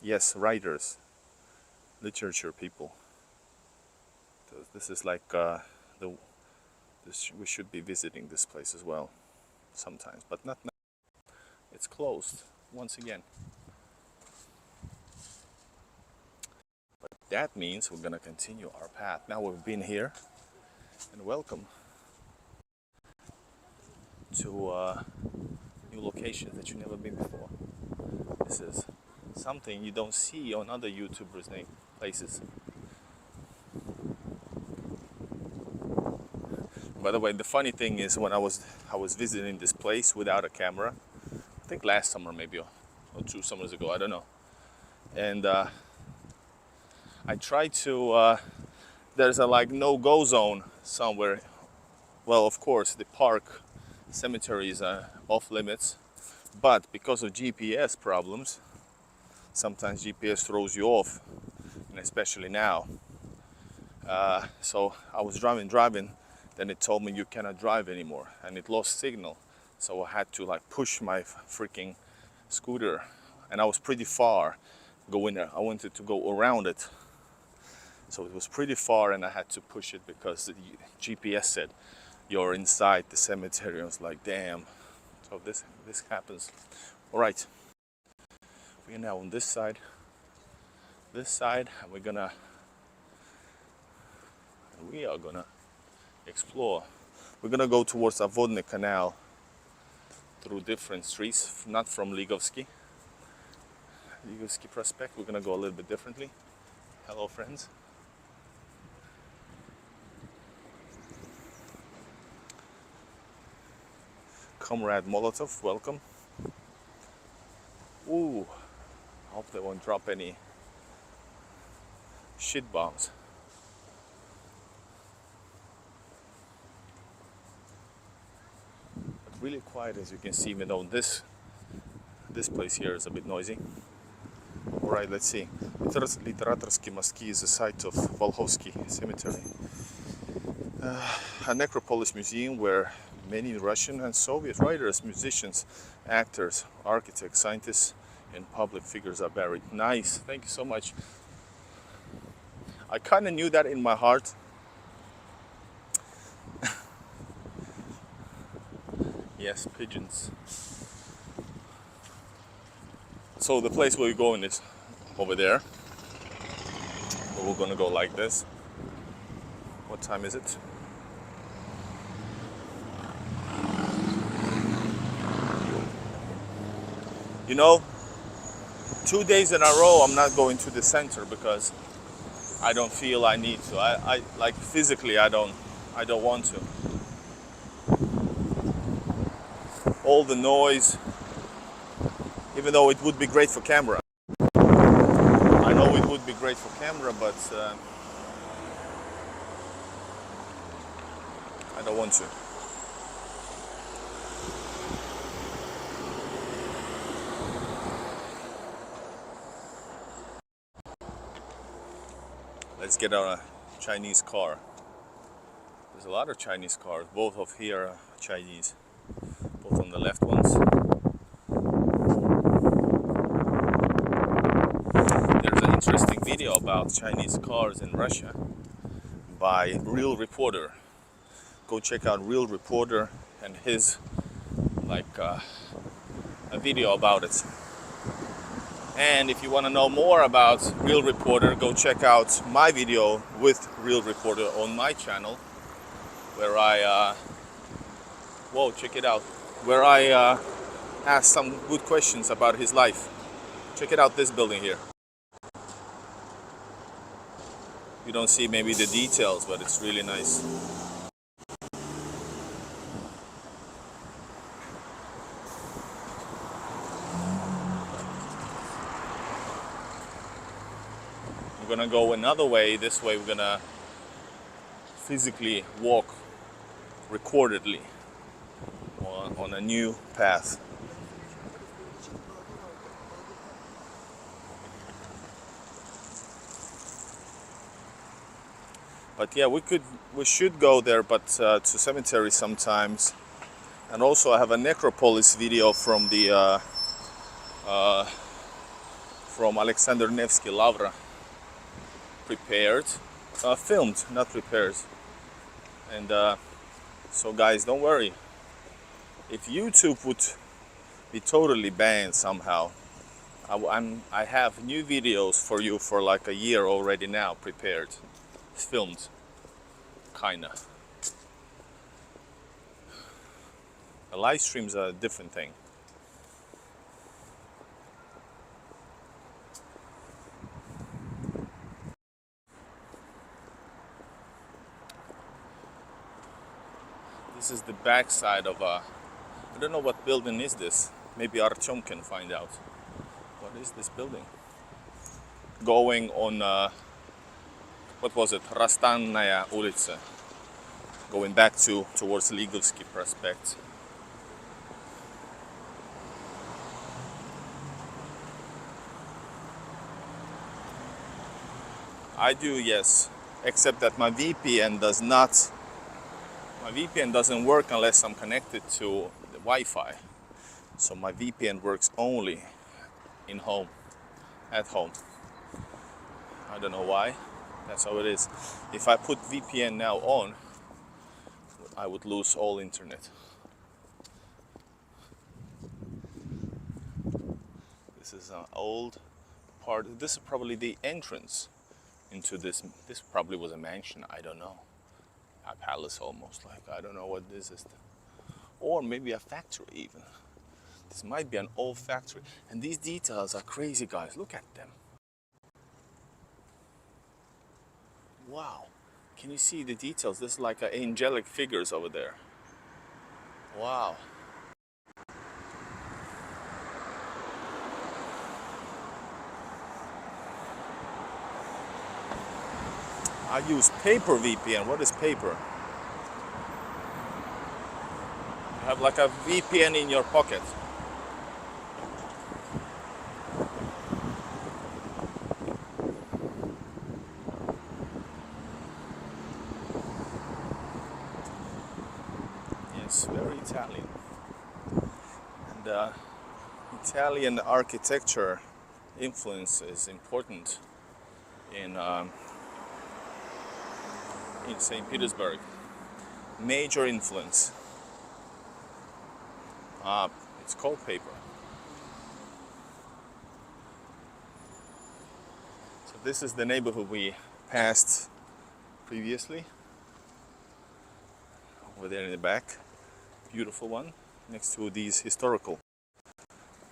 Yes, writers, literature people. This is like we should be visiting this place as well sometimes, but not now. It's closed once again. But that means we're gonna continue our path. Now we've been here, and welcome. to new locations that you've never been before. This is something you don't see on other YouTubers' places. By the way, the funny thing is, when I was visiting this place without a camera, I think last summer maybe, or 2 summers ago, I don't know. And I tried to, there's a like no-go zone somewhere. Well, of course, the park cemeteries are off limits, but because of GPS problems, sometimes GPS throws you off, and especially now. So I was driving, then it told me you cannot drive anymore, and it lost signal. So I had to like push my freaking scooter, and I was pretty far going there. I wanted to go around it, so it was pretty far, and I had to push it because the GPS said you're inside the cemetery. I was like, damn. So this happens. All right, we're now on this side, and we are gonna explore. We're gonna go towards Obvodnyi Canal through different streets, not from Ligovsky Prospect. We're gonna go a little bit differently. Hello, friends. Comrade Molotov, welcome. Ooh, I hope they won't drop any shit bombs. But really quiet, as you can see, even though this place here is a bit noisy. Alright, let's see. Literatorski Mostki is the site of Volhovsky Cemetery. A necropolis museum where many Russian and Soviet writers, musicians, actors, architects, scientists, and public figures are buried. Nice, thank you so much. I kind of knew that in my heart. Yes, pigeons. So the place where we're going is over there. But we're gonna go like this. What time is it? You know, 2 days in a row I'm not going to the center because I don't feel I need to. I like physically I don't want to. All the noise, even though it would be great for camera. I know it would be great for camera, but I don't want to. Let's get on a Chinese car. There's a lot of Chinese cars. Both of here are Chinese. Both on the left ones. There's an interesting video about Chinese cars in Russia by Real Reporter. Go check out Real Reporter and his a video about it. And if you want to know more about Real Reporter, go check out my video with Real Reporter on my channel, where I whoa, check it out, where I ask some good questions about his life. Check it out, this building here. You don't see maybe the details, but it's really nice. We're gonna go another way. This way we're gonna physically walk recordedly on a new path. But yeah, we should go there, but to cemetery sometimes. And also I have a necropolis video from the from Alexander Nevsky Lavra, prepared, filmed, not prepared. And so guys, don't worry. If YouTube would be totally banned somehow, I have new videos for you for like a year already now, prepared. It's filmed, kinda. The live streams are a different thing. This is the back side of a, I don't know what building is this. Maybe Artyom can find out. What is this building? Going on, what was it? Rastannaya ulica. Going back towards Ligulsky Prospect. I do, yes. Except that my VPN does not. My VPN doesn't work unless I'm connected to the Wi-Fi. So my VPN works only in home, at home. I don't know why. That's how it is. If I put VPN now on, I would lose all internet. This is an old part. This is probably the entrance into this. This probably was a mansion. I don't know. A palace almost, like I don't know what this is. Or maybe a factory even. This might be an old factory. And these details are crazy, guys. Look at them. Wow. Can you see the details? This is like angelic figures over there. Wow. I use paper VPN. What is paper? You have like a VPN in your pocket. Yes, very Italian. And Italian architecture influence is important in St. Petersburg. Major influence. It's called paper. So this is the neighborhood we passed previously. Over there in the back. Beautiful one. Next to these historical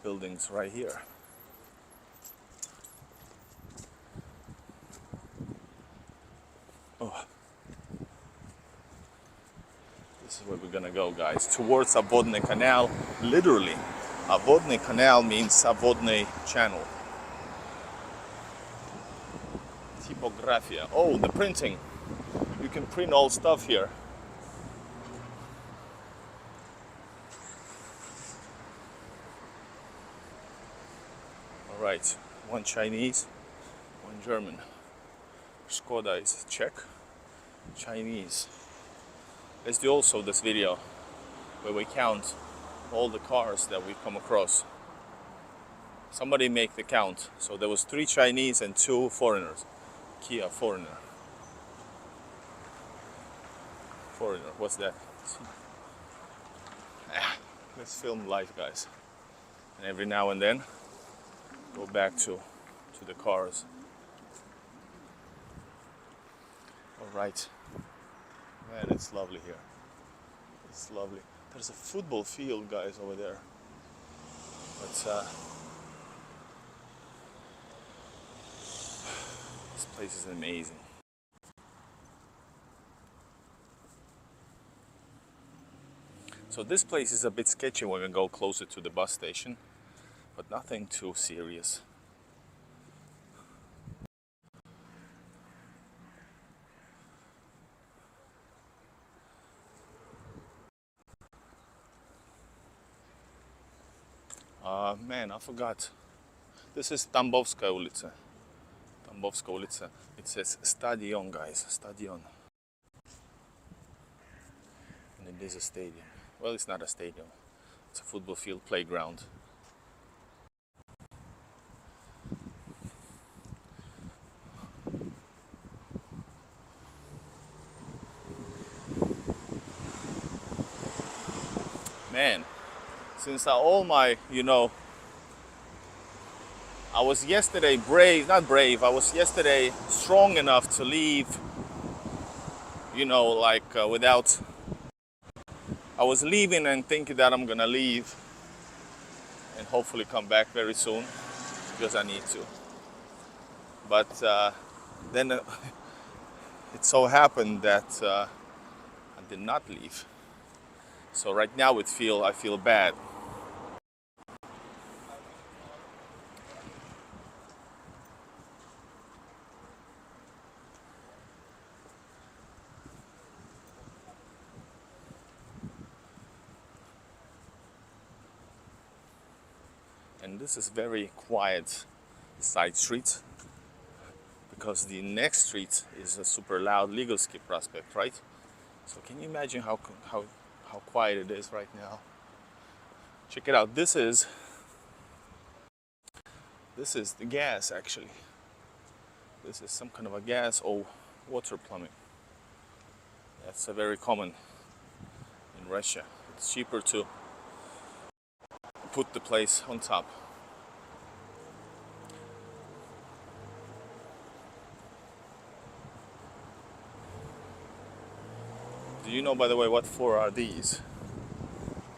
buildings right here. Oh. This is where we're gonna go, guys, towards Obvodnyi Canal. Literally, Obvodnyi Canal means Obvodnyi Channel. Typografia. Oh, the printing. You can print all stuff here. All right, one Chinese, one German. Skoda is Czech, Chinese. Let's do also this video where we count all the cars that we come across. Somebody make the count. So there was 3 Chinese and 2 foreigners. Kia foreigner. Foreigner, what's that? Let's film live, guys. And every now and then go back to the cars. All right. Man, it's lovely here. It's lovely. There's a football field, guys, over there. But this place is amazing. So this place is a bit sketchy when we go closer to the bus station, but nothing too serious. Man, I forgot. This is Tambovskaya ulica. Tambovskaya ulica. It says Stadion, guys. Stadion. And it is a stadium. Well, it's not a stadium. It's a football field, playground. Man, since all my, I was yesterday I was yesterday strong enough to leave, without I was leaving and thinking that I'm gonna leave and hopefully come back very soon because I need to. But then it so happened that I did not leave. So right now I feel bad. And this is very quiet side street because the next street is a super loud Ligovski Prospect, right? So can you imagine how quiet it is right now? Check it out. This is the gas actually. This is some kind of a gas or water plumbing. That's a very common in Russia. It's cheaper to put the place on top. Do you know, by the way, what for are these?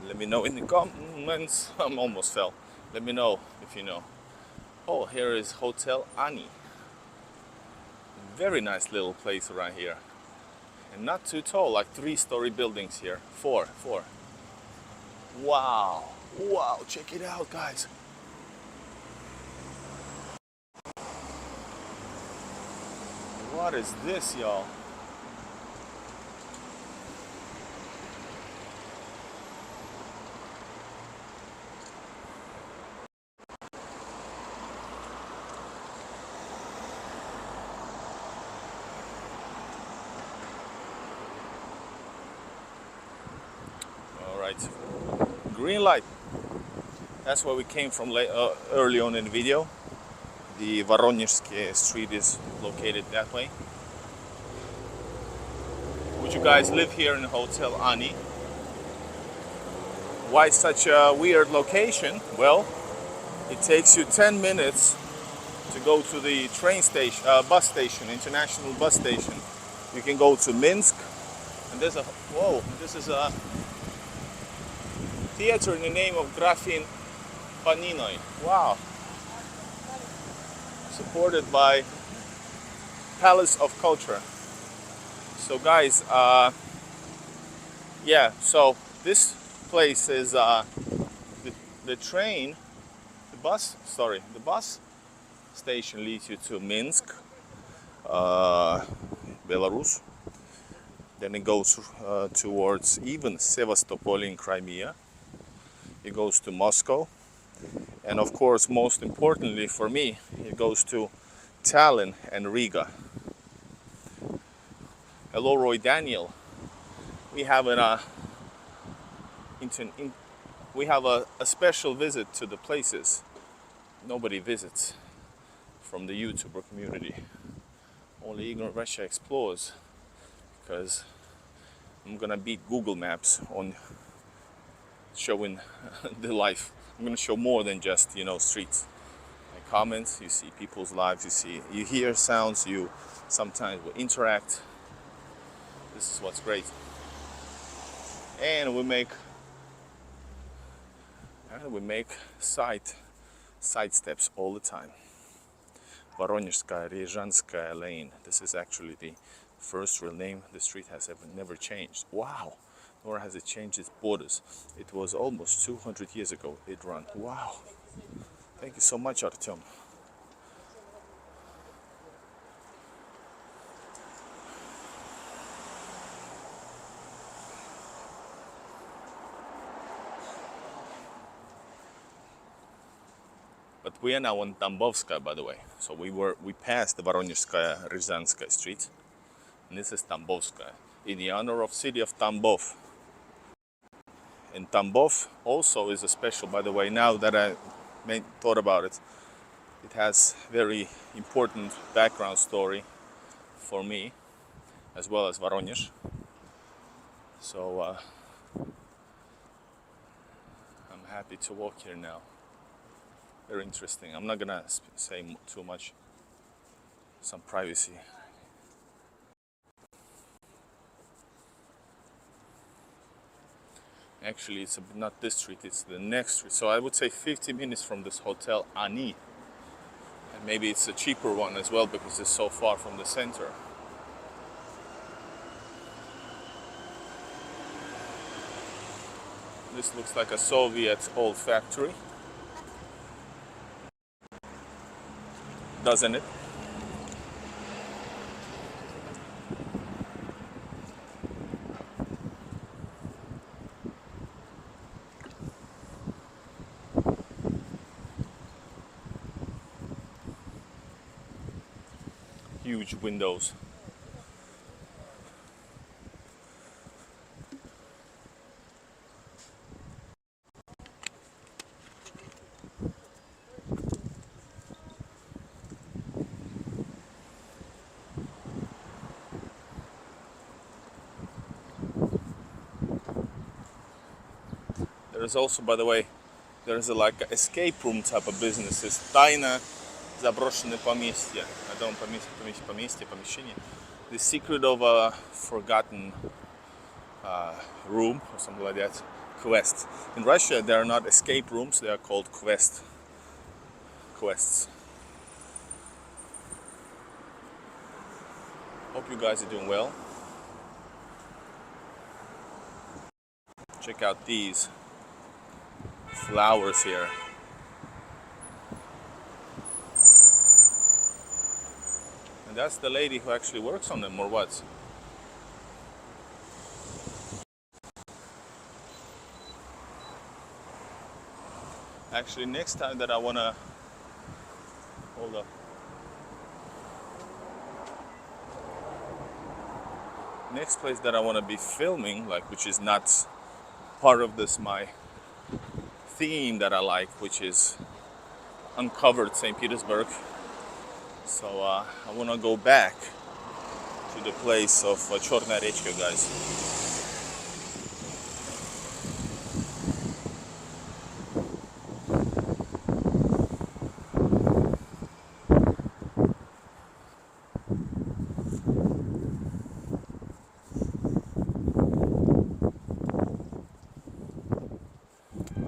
Let me know in the comments. I almost fell. Let me know if you know. Oh, here is Hotel Ani. Very nice little place around here. And not too tall, like 3-story buildings here. Four. Wow. Wow, check it out, guys. What is this, y'all? All right, green light. That's where we came from early on in the video. The Voronezhsky street is located that way. Would you guys live here in Hotel Ani? Why such a weird location? Well, it takes you 10 minutes to go to the train station, bus station, international bus station. You can go to Minsk, and there's this is a theater in the name of Grafin Paninoi. Wow. Supported by Palace of Culture. So guys, yeah, so this place is the bus station leads you to Minsk, Belarus. Then it goes towards even Sevastopol in Crimea. It goes to Moscow. And of course, most importantly for me, it goes to Tallinn and Riga. Hello, Roy Daniel. We have a special visit to the places nobody visits from the YouTuber community. Only Ignorant Russia explores, because I'm gonna beat Google Maps on showing the life. I'm gonna show more than just, streets. My comments, you see people's lives, you hear sounds, you sometimes will interact. This is what's great. And we make side steps all the time. Voronezhskaya Ryazanskaya lane. This is actually the first real name the street has never changed. Wow. Nor has it changed its borders. It was almost 200 years ago it ran. Wow. Thank you so much, Artyom. But we are now on Tambovskaya, by the way. So we passed the Voronezhskaya Ryazanskaya street. And this is Tambovskaya, in the honor of city of Tambov. And Tambov also is a special, by the way, now that I thought about it. It has very important background story for me, as well as Voronezh. So I'm happy to walk here now. Very interesting. I'm not gonna say too much. Some privacy. Actually, it's not this street, it's the next street. So I would say 50 minutes from this hotel, Ani. And maybe it's a cheaper one as well because it's so far from the center. This looks like a Soviet old factory, doesn't it? Huge windows. There is also, by the way, there is a like a escape room type of business. It's тайна заброшенное поместье. Помещение. The secret of a forgotten room or something like that. Quest. In Russia, there are not escape rooms; they are called quests. Hope you guys are doing well. Check out these flowers here. And that's the lady who actually works on them, or what? Actually, next time that I wanna hold up. Next place that I wanna be filming, like which is not part of this my theme that I like, which is uncovered St. Petersburg. So I want to go back to the place of Chorная Rечка, guys.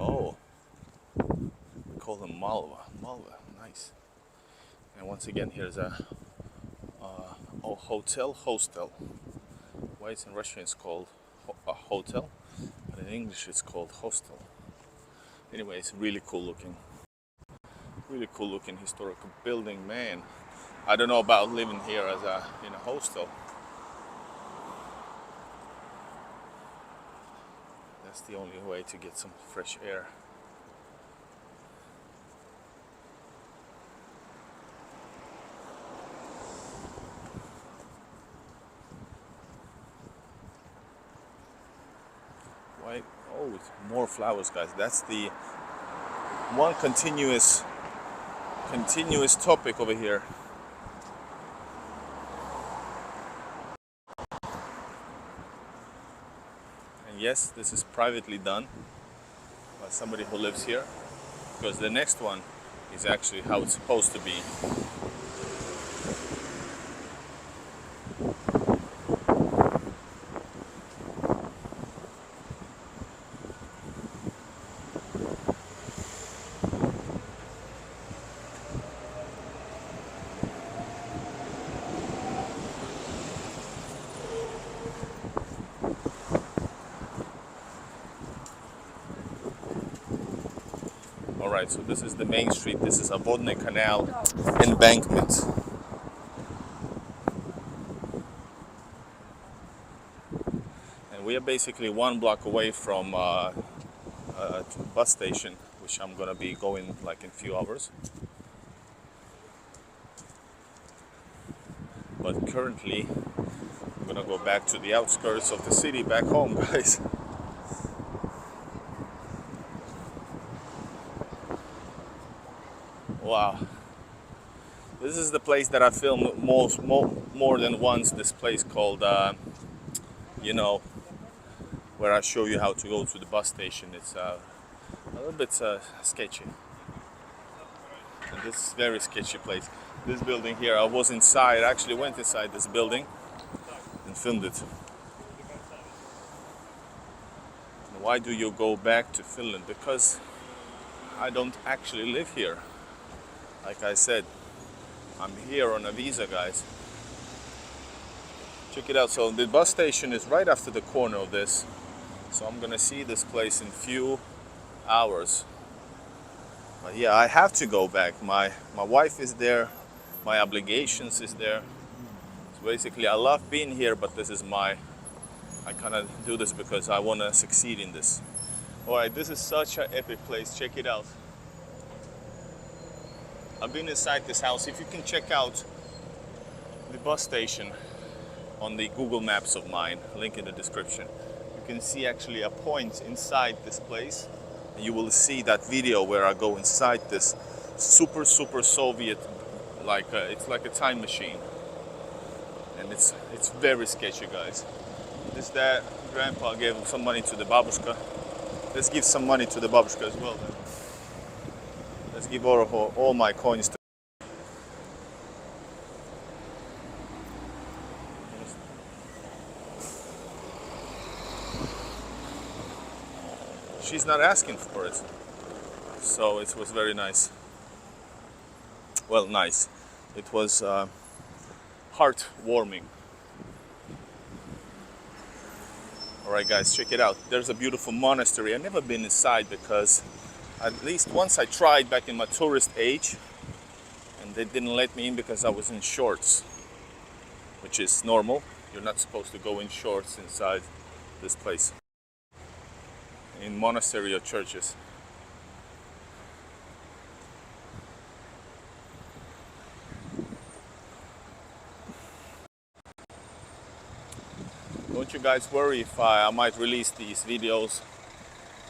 Oh, we call them Malva. Malva, nice. And once again, here's a hotel, hostel. Why it's in Russian it's called a hotel, but in English it's called hostel. Anyway, it's really cool looking historical building, man. I don't know about living here as in a hostel. That's the only way to get some fresh air. Why? Oh, it's more flowers, guys. That's the one continuous topic over here. And yes, this is privately done by somebody who lives here, because the next one is actually how it's supposed to be. Alright, so this is the main street. This is Obvodnyi Canal embankment. And we are basically 1 block away from a bus station, which I'm gonna be going like in a few hours. But currently, I'm gonna go back to the outskirts of the city, back home, guys. Wow, this is the place that I filmed more than once. This place called, you know, where I show you how to go to the bus station. It's a little bit sketchy. And this is a very sketchy place. This building here, I was inside. I actually went inside this building and filmed it. Why do you go back to Finland? Because I don't actually live here. Like I said, I'm here on a visa, guys. Check it out. So the bus station is right after the corner of this. So I'm gonna see this place in few hours. But yeah, I have to go back. My wife is there. My obligations is there. So basically, I love being here, but this is I kind of do this because I want to succeed in this. All right, this is such an epic place. Check it out. I've been inside this house. If you can check out the bus station on the Google Maps of mine, link in the description, you can see actually a point inside this place. And you will see that video where I go inside this super Soviet, it's like a time machine. And it's very sketchy, guys. This dad, grandpa gave some money to the babushka. Let's give some money to the babushka as well. Then. Let's give all my coins to. She's not asking for it, so it was very nice. Well, nice. It was heartwarming. Alright guys, check it out. There's a beautiful monastery. I've never been inside because at least once I tried back in my tourist age and they didn't let me in because I was in shorts, which is normal. You're not supposed to go in shorts inside this place, in monastery or churches. Don't you guys worry if I might release these videos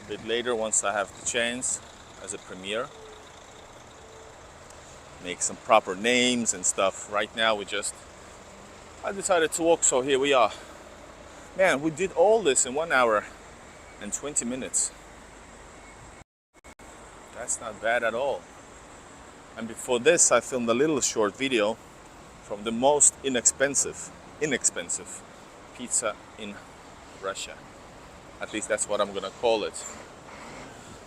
a bit later once I have the chance as a premiere. Make some proper names and stuff. Right now I decided to walk, so here we are. Man, we did all this in 1 hour and 20 minutes. That's not bad at all. And before this I filmed a little short video from the most inexpensive pizza in Russia. At least that's what I'm gonna call it.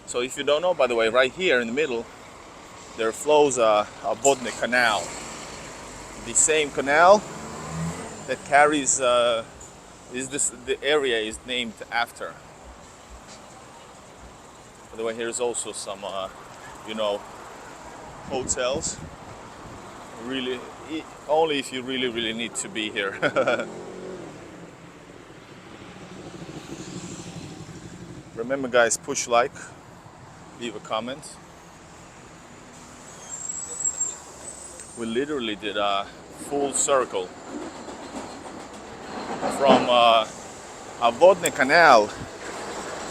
So if you don't know, by the way, right here in the middle there flows a Obvodnyi Canal. The same canal that carries the area is named after. By the way, here's also some hotels. Really, only if you really need to be here. Remember guys, push like, leave a comment. We literally did a full circle from Obvodnyi Canal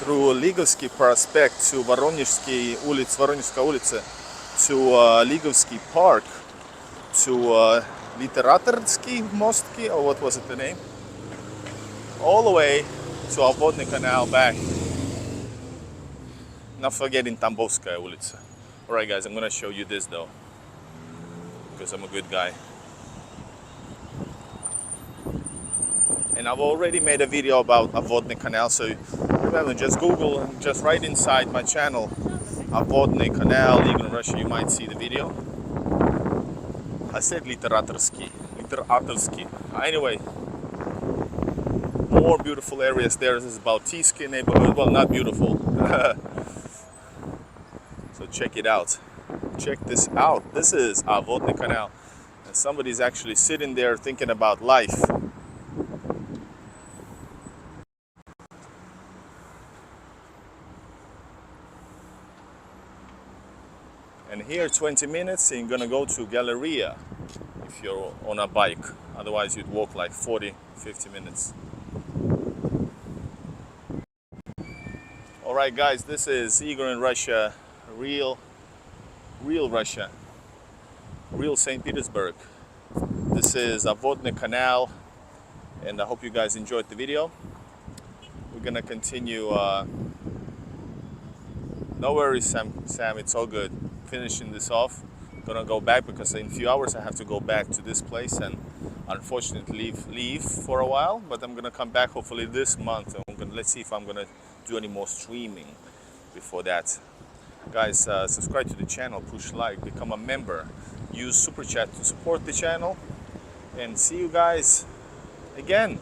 through Ligovsky Prospect to Voronezhskaya ulica, to Ligovsky Park, to Literaturski Mostki, or what was it the name? All the way to Obvodnyi Canal back. Not forgetting Tambovskaya ulica. Alright guys, I'm gonna show you this though, because I'm a good guy. And I've already made a video about Obvodnyi Canal, so remember, just Google and just right inside my channel, Obvodnyi Canal, even in Russia, you might see the video. I said Literaturski. Anyway, more beautiful areas there. This is Baltijski neighborhood. Well, not beautiful. So check it out. Check this out. This is Obvodnyi Canal. And somebody's actually sitting there thinking about life. And here 20 minutes and you're gonna go to Galleria if you're on a bike. Otherwise you'd walk like 40-50 minutes. Alright guys, this is Igor in Russia, real Russia, real St. Petersburg. This is Obvodnyi Canal and I hope you guys enjoyed the video. We're gonna continue, no worries Sam, it's all good. Finishing this off, gonna go back because in a few hours I have to go back to this place and unfortunately leave for a while, but I'm gonna come back hopefully this month and let's see if I'm gonna do any more streaming before that. Guys, subscribe to the channel, push like, become a member, use super chat to support the channel, and see you guys again.